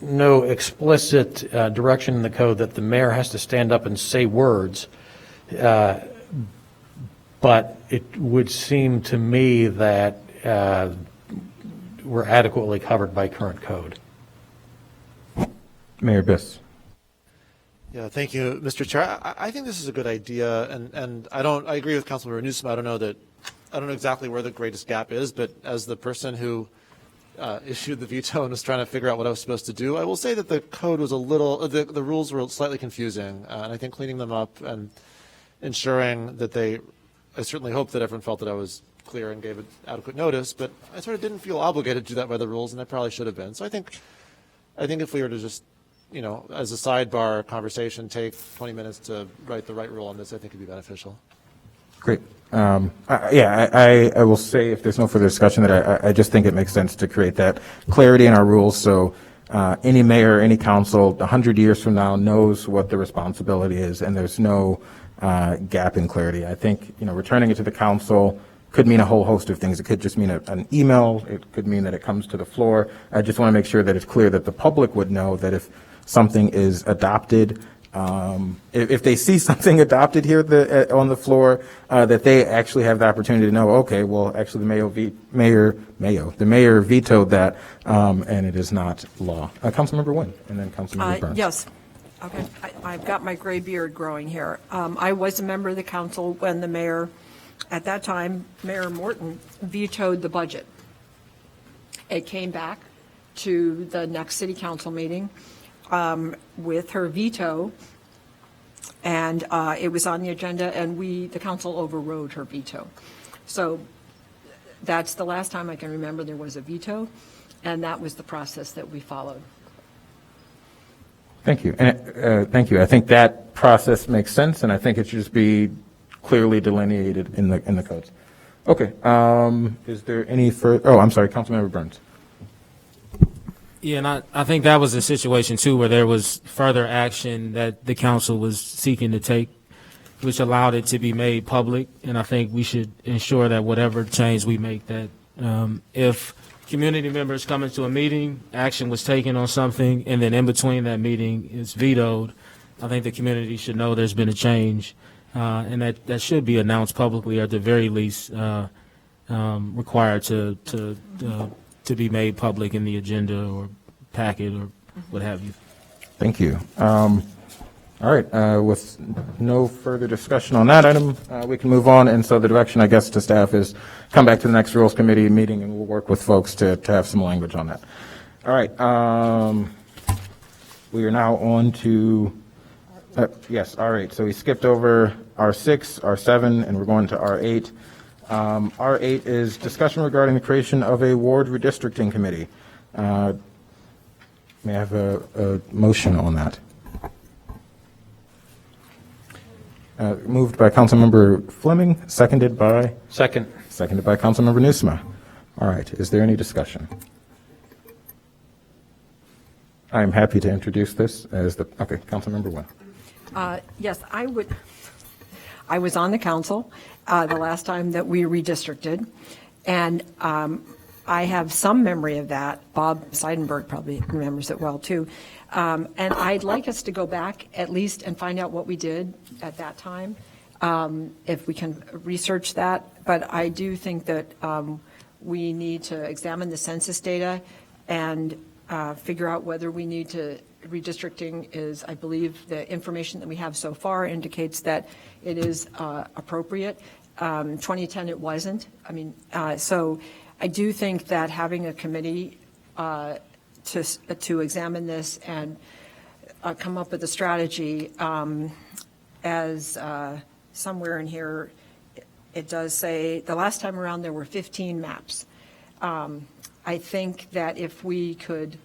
no explicit direction in the code that the mayor has to stand up and say words, but it would seem to me that we're adequately covered by current code. Mayor Biss. Yeah, thank you, Mr. Chair. I think this is a good idea, and I agree with Councilmember Newsom. I don't know exactly where the greatest gap is, but as the person who issued the veto and was trying to figure out what I was supposed to do, I will say that the code was the rules were slightly confusing, and I think cleaning them up and ensuring that I certainly hope that everyone felt that I was clear and gave it adequate notice, but I sort of didn't feel obligated to do that by the rules, and I probably should have been. So I think if we were to just, as a sidebar conversation, take 20 minutes to write the right rule on this, I think it'd be beneficial. Great. I will say, if there's no further discussion, that I just think it makes sense to create that clarity in our rules, so any mayor, any council, 100 years from now knows what the responsibility is, and there's no gap in clarity. I think, returning it to the council could mean a whole host of things. It could just mean an email. It could mean that it comes to the floor. I just want to make sure that it's clear that the public would know that if something is adopted, if they see something adopted here on the floor, that they actually have the opportunity to know, okay, well, actually the mayor vetoed that, and it is not law. Councilmember Nguyen, and then Councilmember Burns. Yes. Okay. I've got my gray beard growing here. I was a member of the council when the mayor, at that time, Mayor Morton, vetoed the budget. It came back to the next city council meeting with her veto, and it was on the agenda, and the council overrode her veto. So that's the last time I can remember there was a veto, and that was the process that we followed. Thank you. And thank you. I think that process makes sense, and I think it should just be clearly delineated in the codes. Okay. Is there any further? Oh, I'm sorry, Councilmember Burns. Yeah, and I think that was a situation, too, where there was further action that the council was seeking to take, which allowed it to be made public. And I think we should ensure that whatever change we make, that if community members come into a meeting, action was taken on something, and then in between that meeting is vetoed, I think the community should know there's been a change, and that should be announced publicly, or at the very least required to be made public in the agenda or packet or what have you. Thank you. All right. With no further discussion on that item, we can move on. And so the direction, I guess, to staff is come back to the next Rules Committee meeting, and we'll work with folks to have some language on that. All right. We are now on to, yes, R8. So we skipped over R6, R7, and we're going to R8. R8 is discussion regarding the creation of a ward redistricting committee. May I have a motion on that? Moved by Councilmember Fleming, seconded by? Seconded by Councilmember Newsom. All right. Is there any discussion? I am happy to introduce this as okay, Councilmember Nguyen. Yes, I would. I was on the council the last time that we redistricted, and I have some memory of that. Bob Seidenberg probably remembers it well, too. And I'd like us to go back at least and find out what we did at that time, if we can research that. But I do think that we need to examine the census data and figure out whether we need to, redistricting is, I believe, the information that we have so far indicates that it is appropriate. 2010, it wasn't. I mean, so I do think that having a committee to examine this and come up with a strategy, as somewhere in here, it does say the last time around there were 15 maps. I think that if we could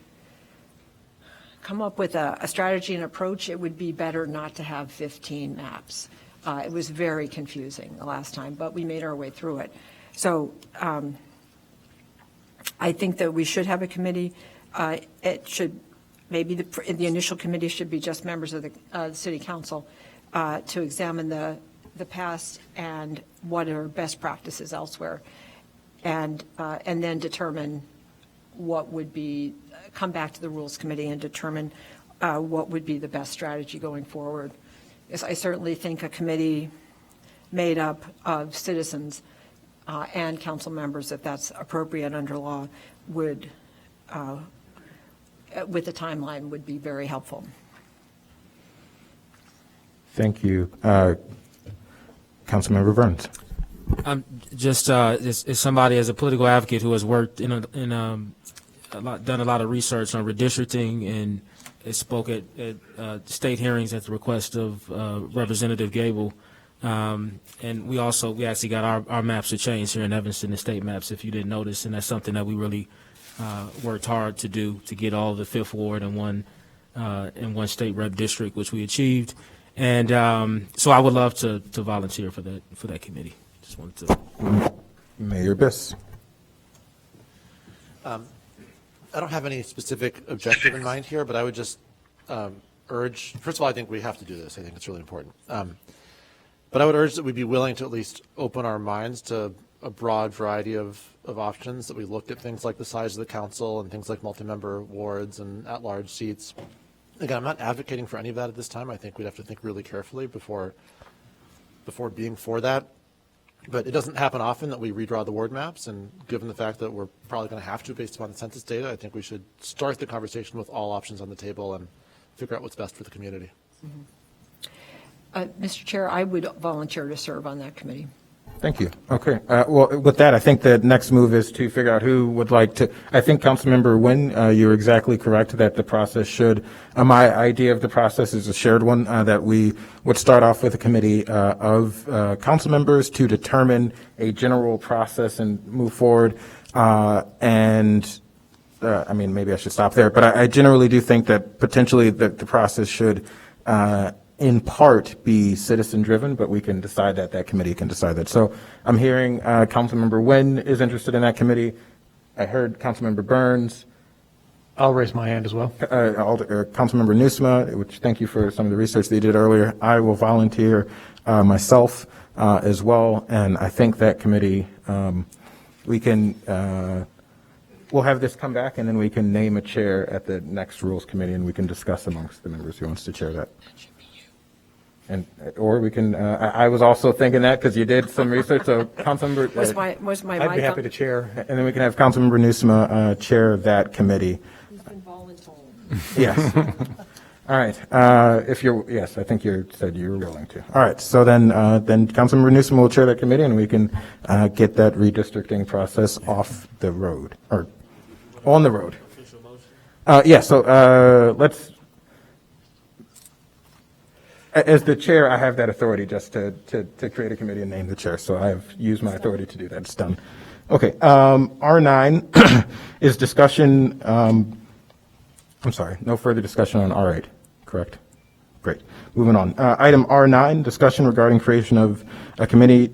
come up with a strategy and approach, it would be better not to have 15 maps. It was very confusing the last time, but we made our way through it. So I think that we should have a committee. It should, maybe the initial committee should be just members of the city council to examine the past and what are best practices elsewhere, and then determine what would be come back to the Rules Committee and determine what would be the best strategy going forward. Because I certainly think a committee made up of citizens and council members, if that's appropriate under law, would, with the timeline, would be very helpful. Thank you. Councilmember Burns. Just as somebody, as a political advocate who has worked done a lot of research on redistricting and spoke at state hearings at the request of Representative Gable. And we actually got our maps to change here in Evanston, the state maps, if you didn't notice, and that's something that we really worked hard to do, to get all the Fifth Ward in one state rep district, which we achieved. And so I would love to volunteer for that committee. Just wanted to. Mayor Biss. I don't have any specific objective in mind here, but I would just urge, first of all, I think we have to do this. I think it's really important. But I would urge that we be willing to at least open our minds to a broad variety of options, that we looked at things like the size of the council and things like multi-member wards and at-large seats. Again, I'm not advocating for any of that at this time. I think we'd have to think really carefully before being for that. But it doesn't happen often that we redraw the ward maps, and given the fact that we're probably going to have to based upon the census data, I think we should start the conversation with all options on the table and figure out what's best for the community. Mr. Chair, I would volunteer to serve on that committee. Thank you. Okay. Well, with that, I think the next move is to figure out who would like to. I think Councilmember Nguyen, you're exactly correct that the process should. My idea of the process is a shared one, that we would start off with a committee of council members to determine a general process and move forward. I mean, maybe I should stop there, but I generally do think that potentially the process should in part be citizen-driven, but we can decide that committee can decide that. So I'm hearing Councilmember Nguyen is interested in that committee. I heard Councilmember Burns. I'll raise my hand as well. Councilmember Nusma, which thank you for some of the research that you did earlier. I will volunteer myself as well, and I think that committee, we can, we'll have this come back, and then we can name a chair at the next Rules Committee, and we can discuss amongst the members who wants to chair that. Or we can, I was also thinking that because you did some research, so Councilmember. Was my I'd be happy to chair. And then we can have Councilmember Nusma chair that committee. He's been voluntold. Yes. All right. Yes, I think you said you were willing to. All right. So then Councilmember Nusma will chair that committee, and we can get that redistricting process off the road, or on the road. Yeah, so let's. As the chair, I have that authority just to create a committee and name the chair. So I have used my authority to do that. It's done. Okay. R9 is discussion. I'm sorry. No further discussion on R8. Correct. Great. Moving on. Item R9, discussion regarding creation of a committee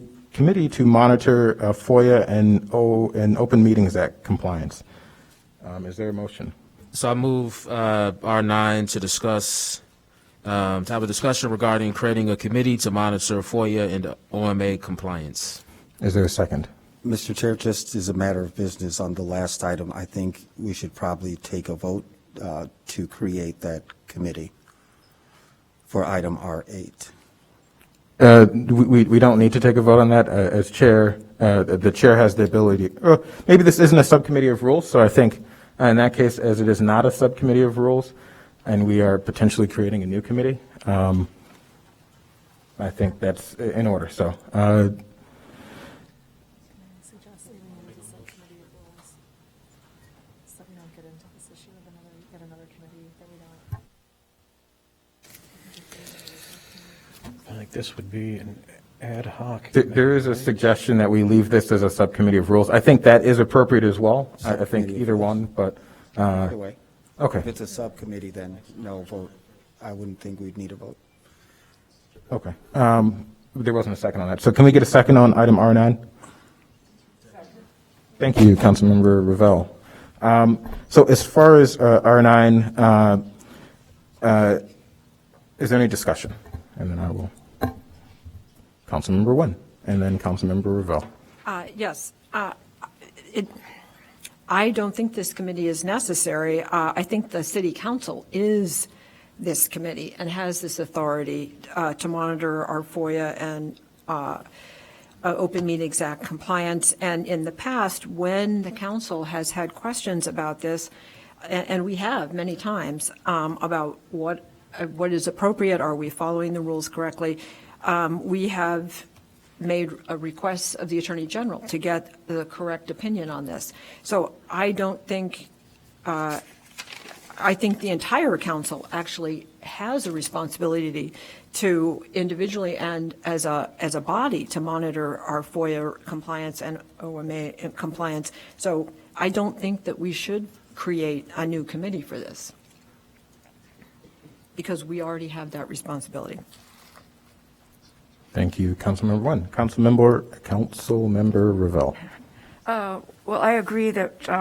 to monitor FOIA and Open Meetings Act compliance. Is there a motion? So I move R9 to discuss. To have a discussion regarding creating a committee to monitor FOIA and OMA compliance. Is there a second? Mr. Chair, just as a matter of business on the last item, I think we should probably take a vote to create that committee for item R8. We don't need to take a vote on that. As chair, the chair has the ability. Maybe this isn't a subcommittee of rules, so I think in that case, as it is not a subcommittee of rules, and we are potentially creating a new committee, I think that's in order. So. Suggest leaving it as a subcommittee of rules, so we don't get into this issue of yet another committee that we don't. I think this would be an ad hoc. There is a suggestion that we leave this as a subcommittee of rules. I think that is appropriate as well. I think either one, but. Either way. Okay. If it's a subcommittee, then no vote. I wouldn't think we'd need a vote. Okay. There wasn't a second on that. So can we get a second on item R9? Thank you, Councilmember Ravel. So as far as R9, is there any discussion? And then I will. Councilmember Nguyen, and then Councilmember Ravel. Yes. I don't think this committee is necessary. I think the city council is this committee and has this authority to monitor our FOIA and Open Meetings Act compliance. And in the past, when the council has had questions about this, and we have many times, about what is appropriate, are we following the rules correctly, we have made a request of the Attorney General to get the correct opinion on this. So I don't think, I think the entire council actually has a responsibility to individually and as a body to monitor our FOIA compliance and OMA compliance. So I don't think that we should create a new committee for this, because we already have that responsibility. Thank you, Councilmember Nguyen. Councilmember Ravel. Well, I agree that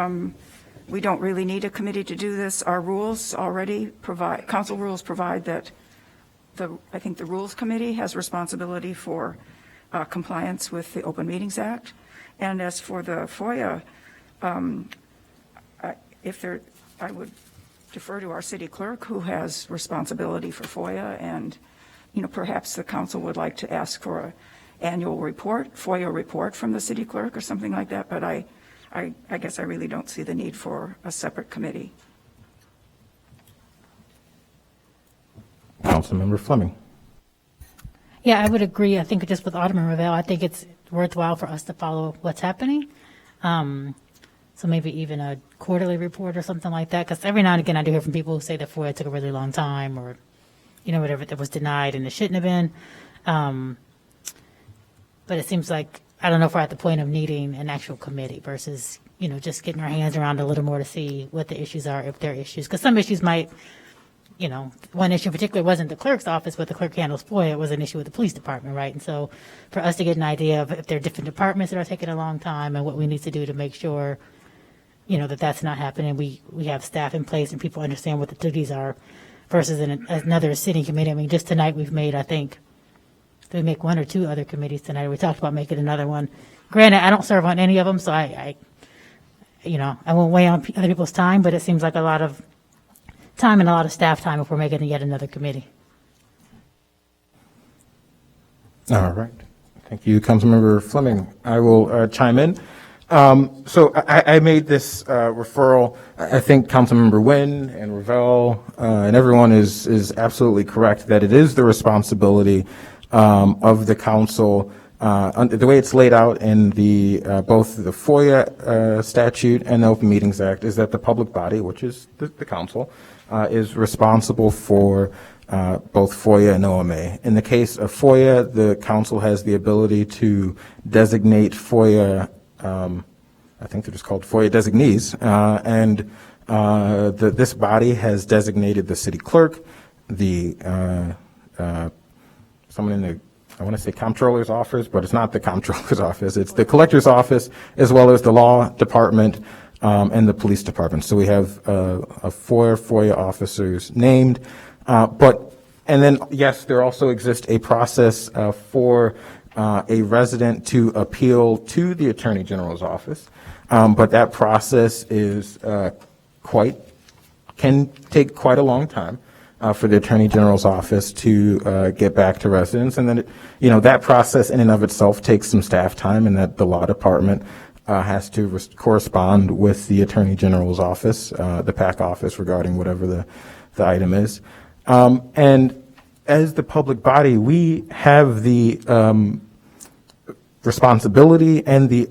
we don't really need a committee to do this. Our rules already provide, council rules provide that I think the Rules Committee has responsibility for compliance with the Open Meetings Act. And as for the FOIA, I would defer to our city clerk, who has responsibility for FOIA, and perhaps the council would like to ask for an annual report, FOIA report from the city clerk or something like that, but I guess I really don't see the need for a separate committee. Councilmember Fleming. Yeah, I would agree. I think just with Alderman Ravel, I think it's worthwhile for us to follow what's happening. So maybe even a quarterly report or something like that, because every now and again I do hear from people who say that FOIA took a really long time, or whatever, that was denied and it shouldn't have been. But it seems like, I don't know if we're at the point of needing an actual committee versus, just getting our hands around a little more to see what the issues are, if there are issues. Because some issues might, one issue in particular wasn't the clerk's office, but the clerk handles FOIA. It was an issue with the police department, right? And so for us to get an idea of if there are different departments that are taking a long time and what we need to do to make sure, that that's not happening. We have staff in place and people understand what the duties are versus another sitting committee. I mean, just tonight we've made, I think, did we make one or two other committees tonight? We talked about making another one. Granted, I don't serve on any of them, so I won't weigh on other people's time, but it seems like a lot of time and a lot of staff time if we're making yet another committee. All right. Thank you, Councilmember Fleming. I will chime in. So I made this referral. I think Councilmember Nguyen and Ravel and everyone is absolutely correct that it is the responsibility of the council, the way it's laid out in the both the FOIA statute and the Open Meetings Act, is that the public body, which is the council, is responsible for both FOIA and OMA. In the case of FOIA, the council has the ability to designate FOIA, I think they're just called FOIA designees, and this body has designated the city clerk, the someone in the, I want to say comptroller's office, but it's not the comptroller's office. It's the collector's office, as well as the law department and the police department. So we have a FOIA officers named, and then, yes, there also exists a process for a resident to appeal to the Attorney General's office, but that process is can take quite a long time for the Attorney General's office to get back to residents, and then that process in and of itself takes some staff time, and that the law department has to correspond with the Attorney General's office, the PAC office, regarding whatever the item is, and as the public body, we have the responsibility and the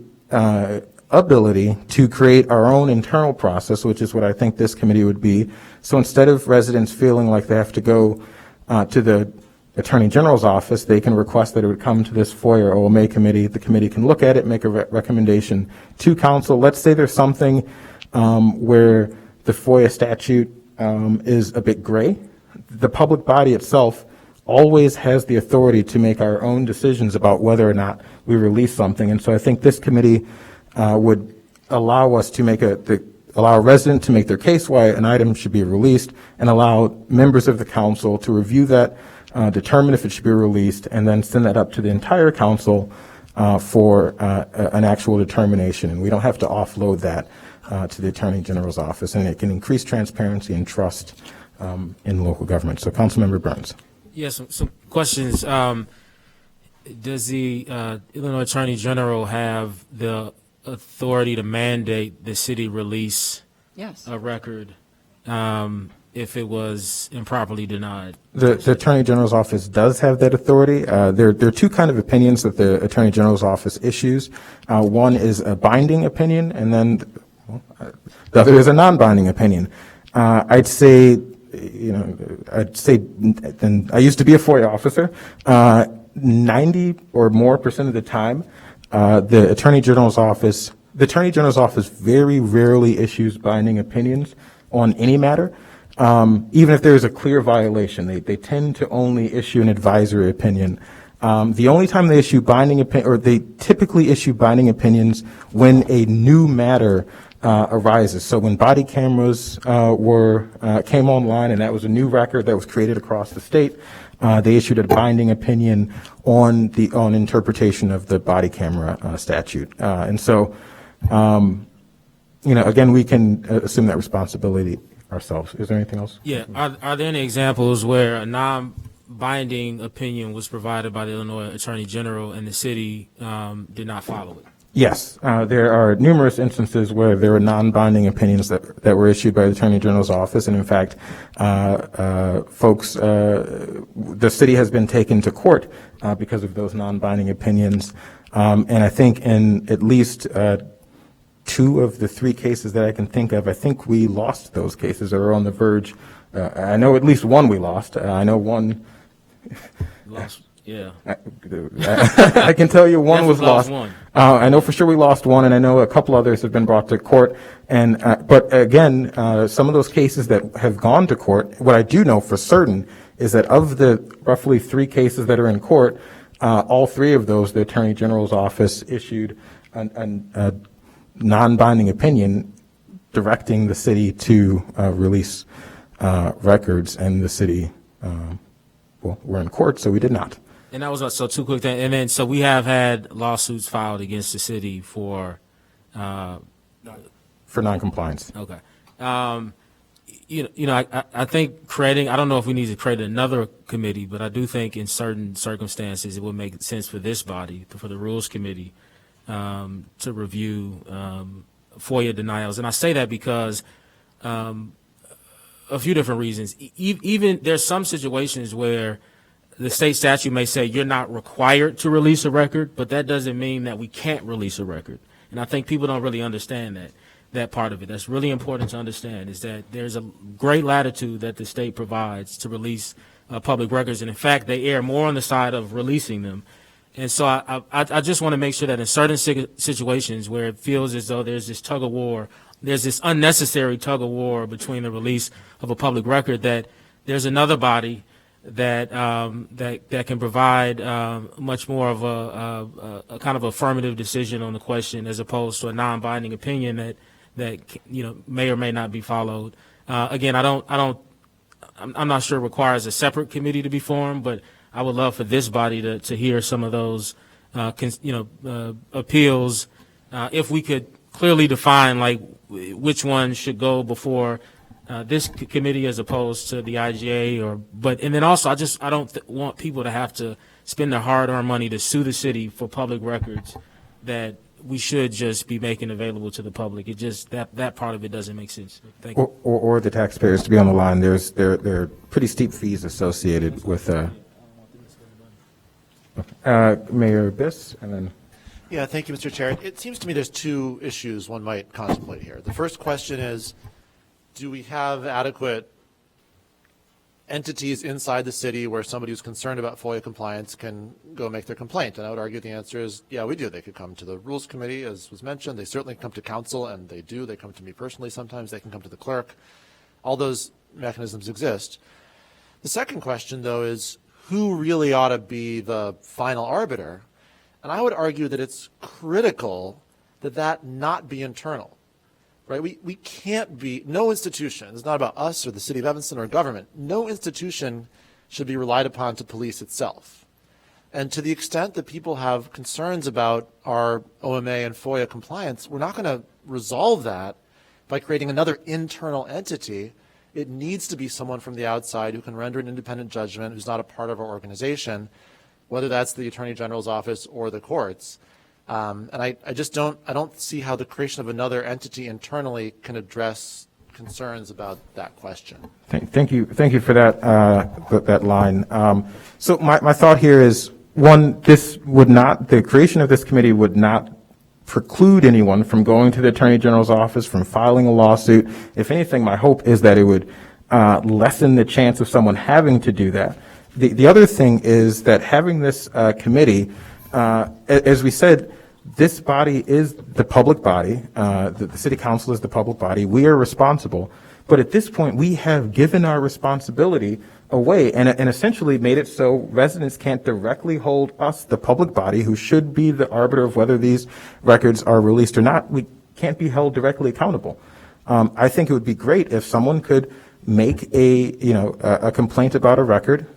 ability to create our own internal process, which is what I think this committee would be. So instead of residents feeling like they have to go to the Attorney General's office, they can request that it would come to this FOIA or OMA committee. The committee can look at it, make a recommendation to council. Let's say there's something where the FOIA statute is a bit gray. The public body itself always has the authority to make our own decisions about whether or not we release something. And so I think this committee would allow us to allow a resident to make their case why an item should be released, and allow members of the council to review that, determine if it should be released, and then send that up to the entire council for an actual determination. And we don't have to offload that to the Attorney General's office, and it can increase transparency and trust in local government. So, Councilmember Burns. Yes, some questions. Does the Illinois Attorney General have the authority to mandate the city release Yes. a record if it was improperly denied? The Attorney General's office does have that authority. There are two kind of opinions that the Attorney General's office issues. One is a binding opinion, and then the other is a non-binding opinion. I'd say, and I used to be a FOIA officer. 90 or more % of the time, the Attorney General's office very rarely issues binding opinions on any matter. Even if there is a clear violation, they tend to only issue an advisory opinion. The only time they issue they typically issue binding opinions when a new matter arises. So when body cameras came online, and that was a new record that was created across the state, they issued a binding opinion on interpretation of the body camera statute. And so, again, we can assume that responsibility ourselves. Is there anything else? Yeah. Are there any examples where a non-binding opinion was provided by the Illinois Attorney General and the city did not follow it? Yes, there are numerous instances where there were non-binding opinions that were issued by the Attorney General's office, and in fact, the city has been taken to court because of those non-binding opinions, and I think in at least 2 of the 3 cases that I can think of, I think we lost those cases or are on the verge. I know at least one we lost. I know one. Lost. Yeah. I can tell you one was lost. I know for sure we lost one, and I know a couple others have been brought to court. And but again, some of those cases that have gone to court, what I do know for certain is that of the roughly 3 cases that are in court, all 3 of those, the Attorney General's office issued a non-binding opinion directing the city to release records, and the city, we're in court, so we did not. And that was so 2 quick things. And then, so we have had lawsuits filed against the city for noncompliance. Okay. I think I don't know if we need to create another committee, but I do think in certain circumstances it would make sense for this body, for the Rules Committee, to review FOIA denials. And I say that because a few different reasons. Even there's some situations where the state statute may say you're not required to release a record, but that doesn't mean that we can't release a record. And I think people don't really understand that part of it. That's really important to understand, is that there's a great latitude that the state provides to release public records. And in fact, they err more on the side of releasing them. And so I just want to make sure that in certain situations where it feels as though there's this tug of war, there's this unnecessary tug of war between the release of a public record, that there's another body that can provide much more of a kind of affirmative decision on the question, as opposed to a non-binding opinion that may or may not be followed. Again, I'm not sure it requires a separate committee to be formed, but I would love for this body to hear some of those appeals, if we could clearly define like which one should go before this committee as opposed to the IGA, and then also I don't want people to have to spend their hard-earned money to sue the city for public records that we should just be making available to the public. It just, that part of it doesn't make sense. Thank you. Or the taxpayers to be on the line. There are pretty steep fees associated with Mayor Biss, and then. Yeah, thank you, Mr. Chair. It seems to me there's 2 issues one might contemplate here. The first question is, do we have adequate entities inside the city where somebody who's concerned about FOIA compliance can go make their complaint? And I would argue the answer is, yeah, we do. They could come to the Rules Committee, as was mentioned. They certainly come to council, and they do. They come to me personally sometimes. They can come to the clerk. All those mechanisms exist. The second question, though, is who really ought to be the final arbiter? And I would argue that it's critical that that not be internal. Right? We can't be, no institution, it's not about us or the city of Evanston or government, no institution should be relied upon to police itself. And to the extent that people have concerns about our OMA and FOIA compliance, we're not going to resolve that by creating another internal entity, it needs to be someone from the outside who can render an independent judgment, who's not a part of our organization, whether that's the Attorney General's office or the courts. And I just don't see how the creation of another entity internally can address concerns about that question. Thank you for that, that line. So my thought here is, one, the creation of this committee would not preclude anyone from going to the Attorney General's office, from filing a lawsuit. If anything, my hope is that it would lessen the chance of someone having to do that. The other thing is that having this committee, as we said, this body is the public body. The City Council is the public body. We are responsible. But at this point, we have given our responsibility away and essentially made it so residents can't directly hold us, the public body, who should be the arbiter of whether these records are released or not. We can't be held directly accountable. I think it would be great if someone could make a complaint about a record.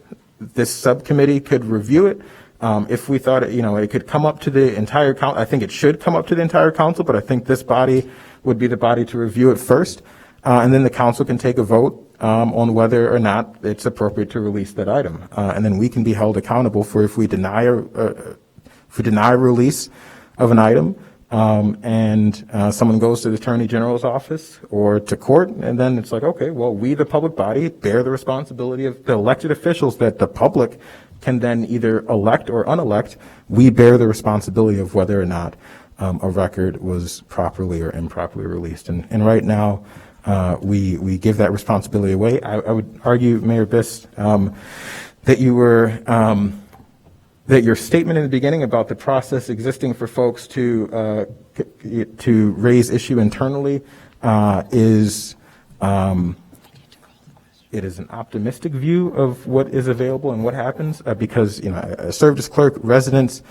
This subcommittee could review it. If we thought it could come up to the entire council, I think it should come up to the entire council, but I think this body would be the body to review it first. And then the council can take a vote on whether or not it's appropriate to release that item. And then we can be held accountable for if we deny a release of an item, and someone goes to the Attorney General's office or to court, and then it's like, okay, well, we, the public body, bear the responsibility of the elected officials that the public can then either elect or unelect. We bear the responsibility of whether or not a record was properly or improperly released. And right now, we give that responsibility away. I would argue, Mayor Biss, that that your statement in the beginning about the process existing for folks to raise issue internally is it is an optimistic view of what is available and what happens, because I served as clerk. Residents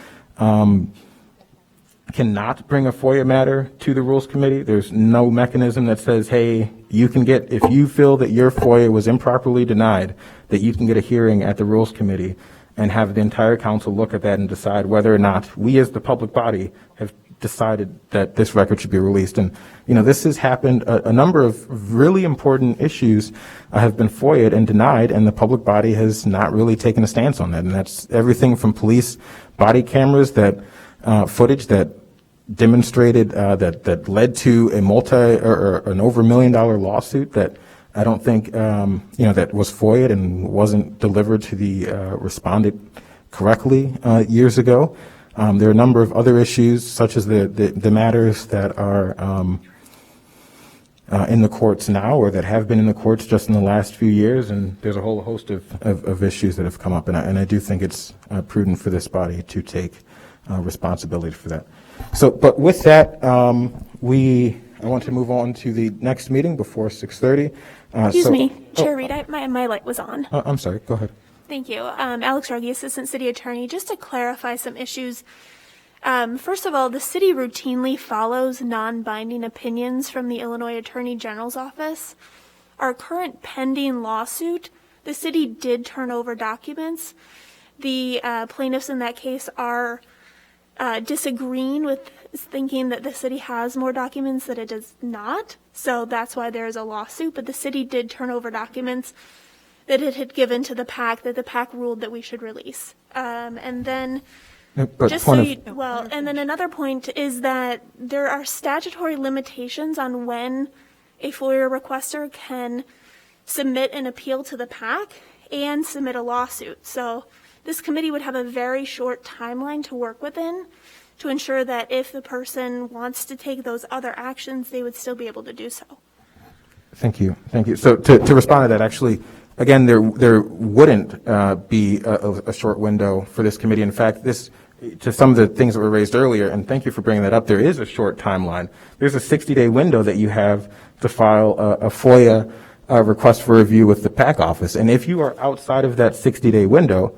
cannot bring a FOIA matter to the Rules Committee. There's no mechanism that says, hey, you can get, if you feel that your FOIA was improperly denied, that you can get a hearing at the Rules Committee and have the entire council look at that and decide whether or not we as the public body have decided that this record should be released. And, this has happened. A number of really important issues have been FOIA'd and denied, and the public body has not really taken a stance on that. And that's everything from police body cameras, that footage that demonstrated that led to a an over $1 million lawsuit that I don't think that was FOIA'd and wasn't delivered to the respondent correctly years ago. There are a number of other issues, such as the matters that are in the courts now, or that have been in the courts just in the last few years, and there's a whole host of issues that have come up, and I do think it's prudent for this body to take responsibility for that. So, but with that, I want to move on to the next meeting before 6:30. Excuse me, Chair Reed, my light was on. I'm sorry, go ahead. Thank you. Alex Ruggie, Assistant City Attorney. Just to clarify some issues. First of all, the city routinely follows non-binding opinions from the Illinois Attorney General's office. Our current pending lawsuit, the city did turn over documents. The plaintiffs in that case are disagreeing with thinking that the city has more documents that it does not. So that's why there is a lawsuit. But the city did turn over documents that it had given to the PAC, that the PAC ruled that we should release. And then and then another point is that there are statutory limitations on when a FOIA requester can submit an appeal to the PAC and submit a lawsuit. So this committee would have a very short timeline to work within to ensure that if the person wants to take those other actions, they would still be able to do so. Thank you. So to respond to that, actually, again, there wouldn't be a short window for this committee. In fact, to some of the things that were raised earlier, and thank you for bringing that up, there is a short timeline. There's a 60-day window that you have to file a FOIA request for review with the PAC office. And if you are outside of that 60-day window,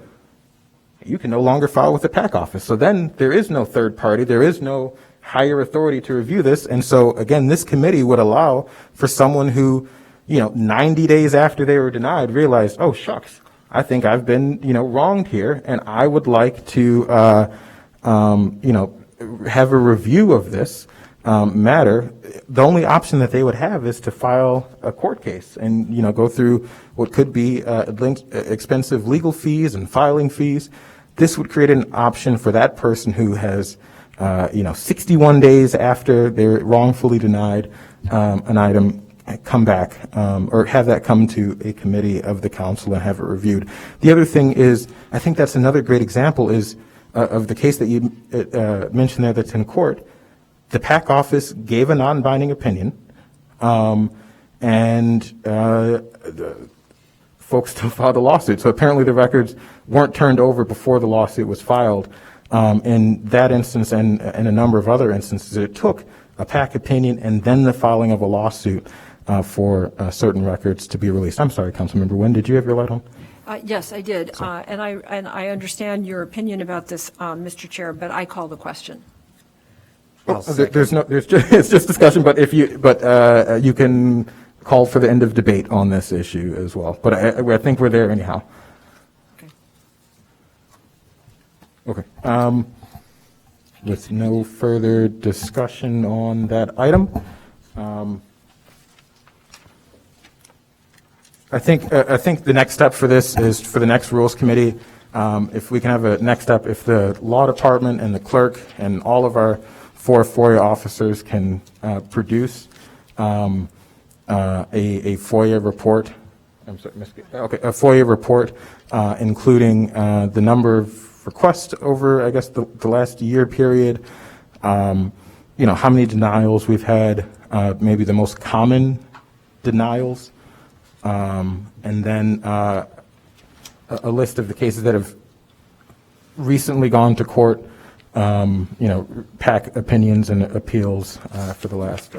you can no longer file with the PAC office. So then there is no third party. There is no higher authority to review this. And so, again, this committee would allow for someone who, 90 days after they were denied, realized, oh, shucks, I think I've been, wronged here, and I would like to, have a review of this matter, the only option that they would have is to file a court case and, go through what could be expensive legal fees and filing fees. This would create an option for that person who has, 61 days after they're wrongfully denied an item, come back or have that come to a committee of the council and have it reviewed. The other thing is, I think that's another great example is of the case that you mentioned there that's in court. The PAC office gave a non-binding opinion, and folks still filed a lawsuit. So apparently the records weren't turned over before the lawsuit was filed. In that instance and a number of other instances, it took a PAC opinion and then the filing of a lawsuit for certain records to be released. I'm sorry, Councilmember Nguyen, did you have your light on? Yes, I did. And I understand your opinion about this, Mr. Chair, but I call the question. It's just discussion, but you can call for the end of debate on this issue as well. But I think we're there anyhow. Okay. With no further discussion on that item, I think the next step for this is for the next Rules Committee. If we can have a next step, if the Law Department and the clerk and all of our 4 FOIA officers can produce a FOIA report. I'm sorry, okay, a FOIA report including the number of requests over, I guess, the last year period. How many denials we've had, maybe the most common denials, and then a list of the cases that have recently gone to court. PAC opinions and appeals for the last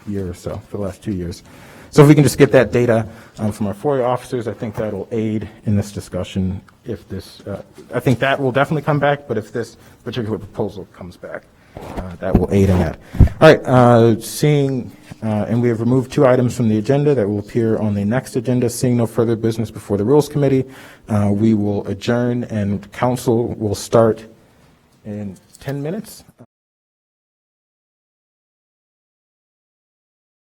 year or so, for the last 2 years. So if we can just get that data from our FOIA officers, I think that'll aid in this discussion. If this, I think that will definitely come back, but if this particular proposal comes back, that will aid in that. All right, and we have removed 2 items from the agenda that will appear on the next agenda. Seeing no further business before the Rules Committee, we will adjourn and council will start in 10 minutes.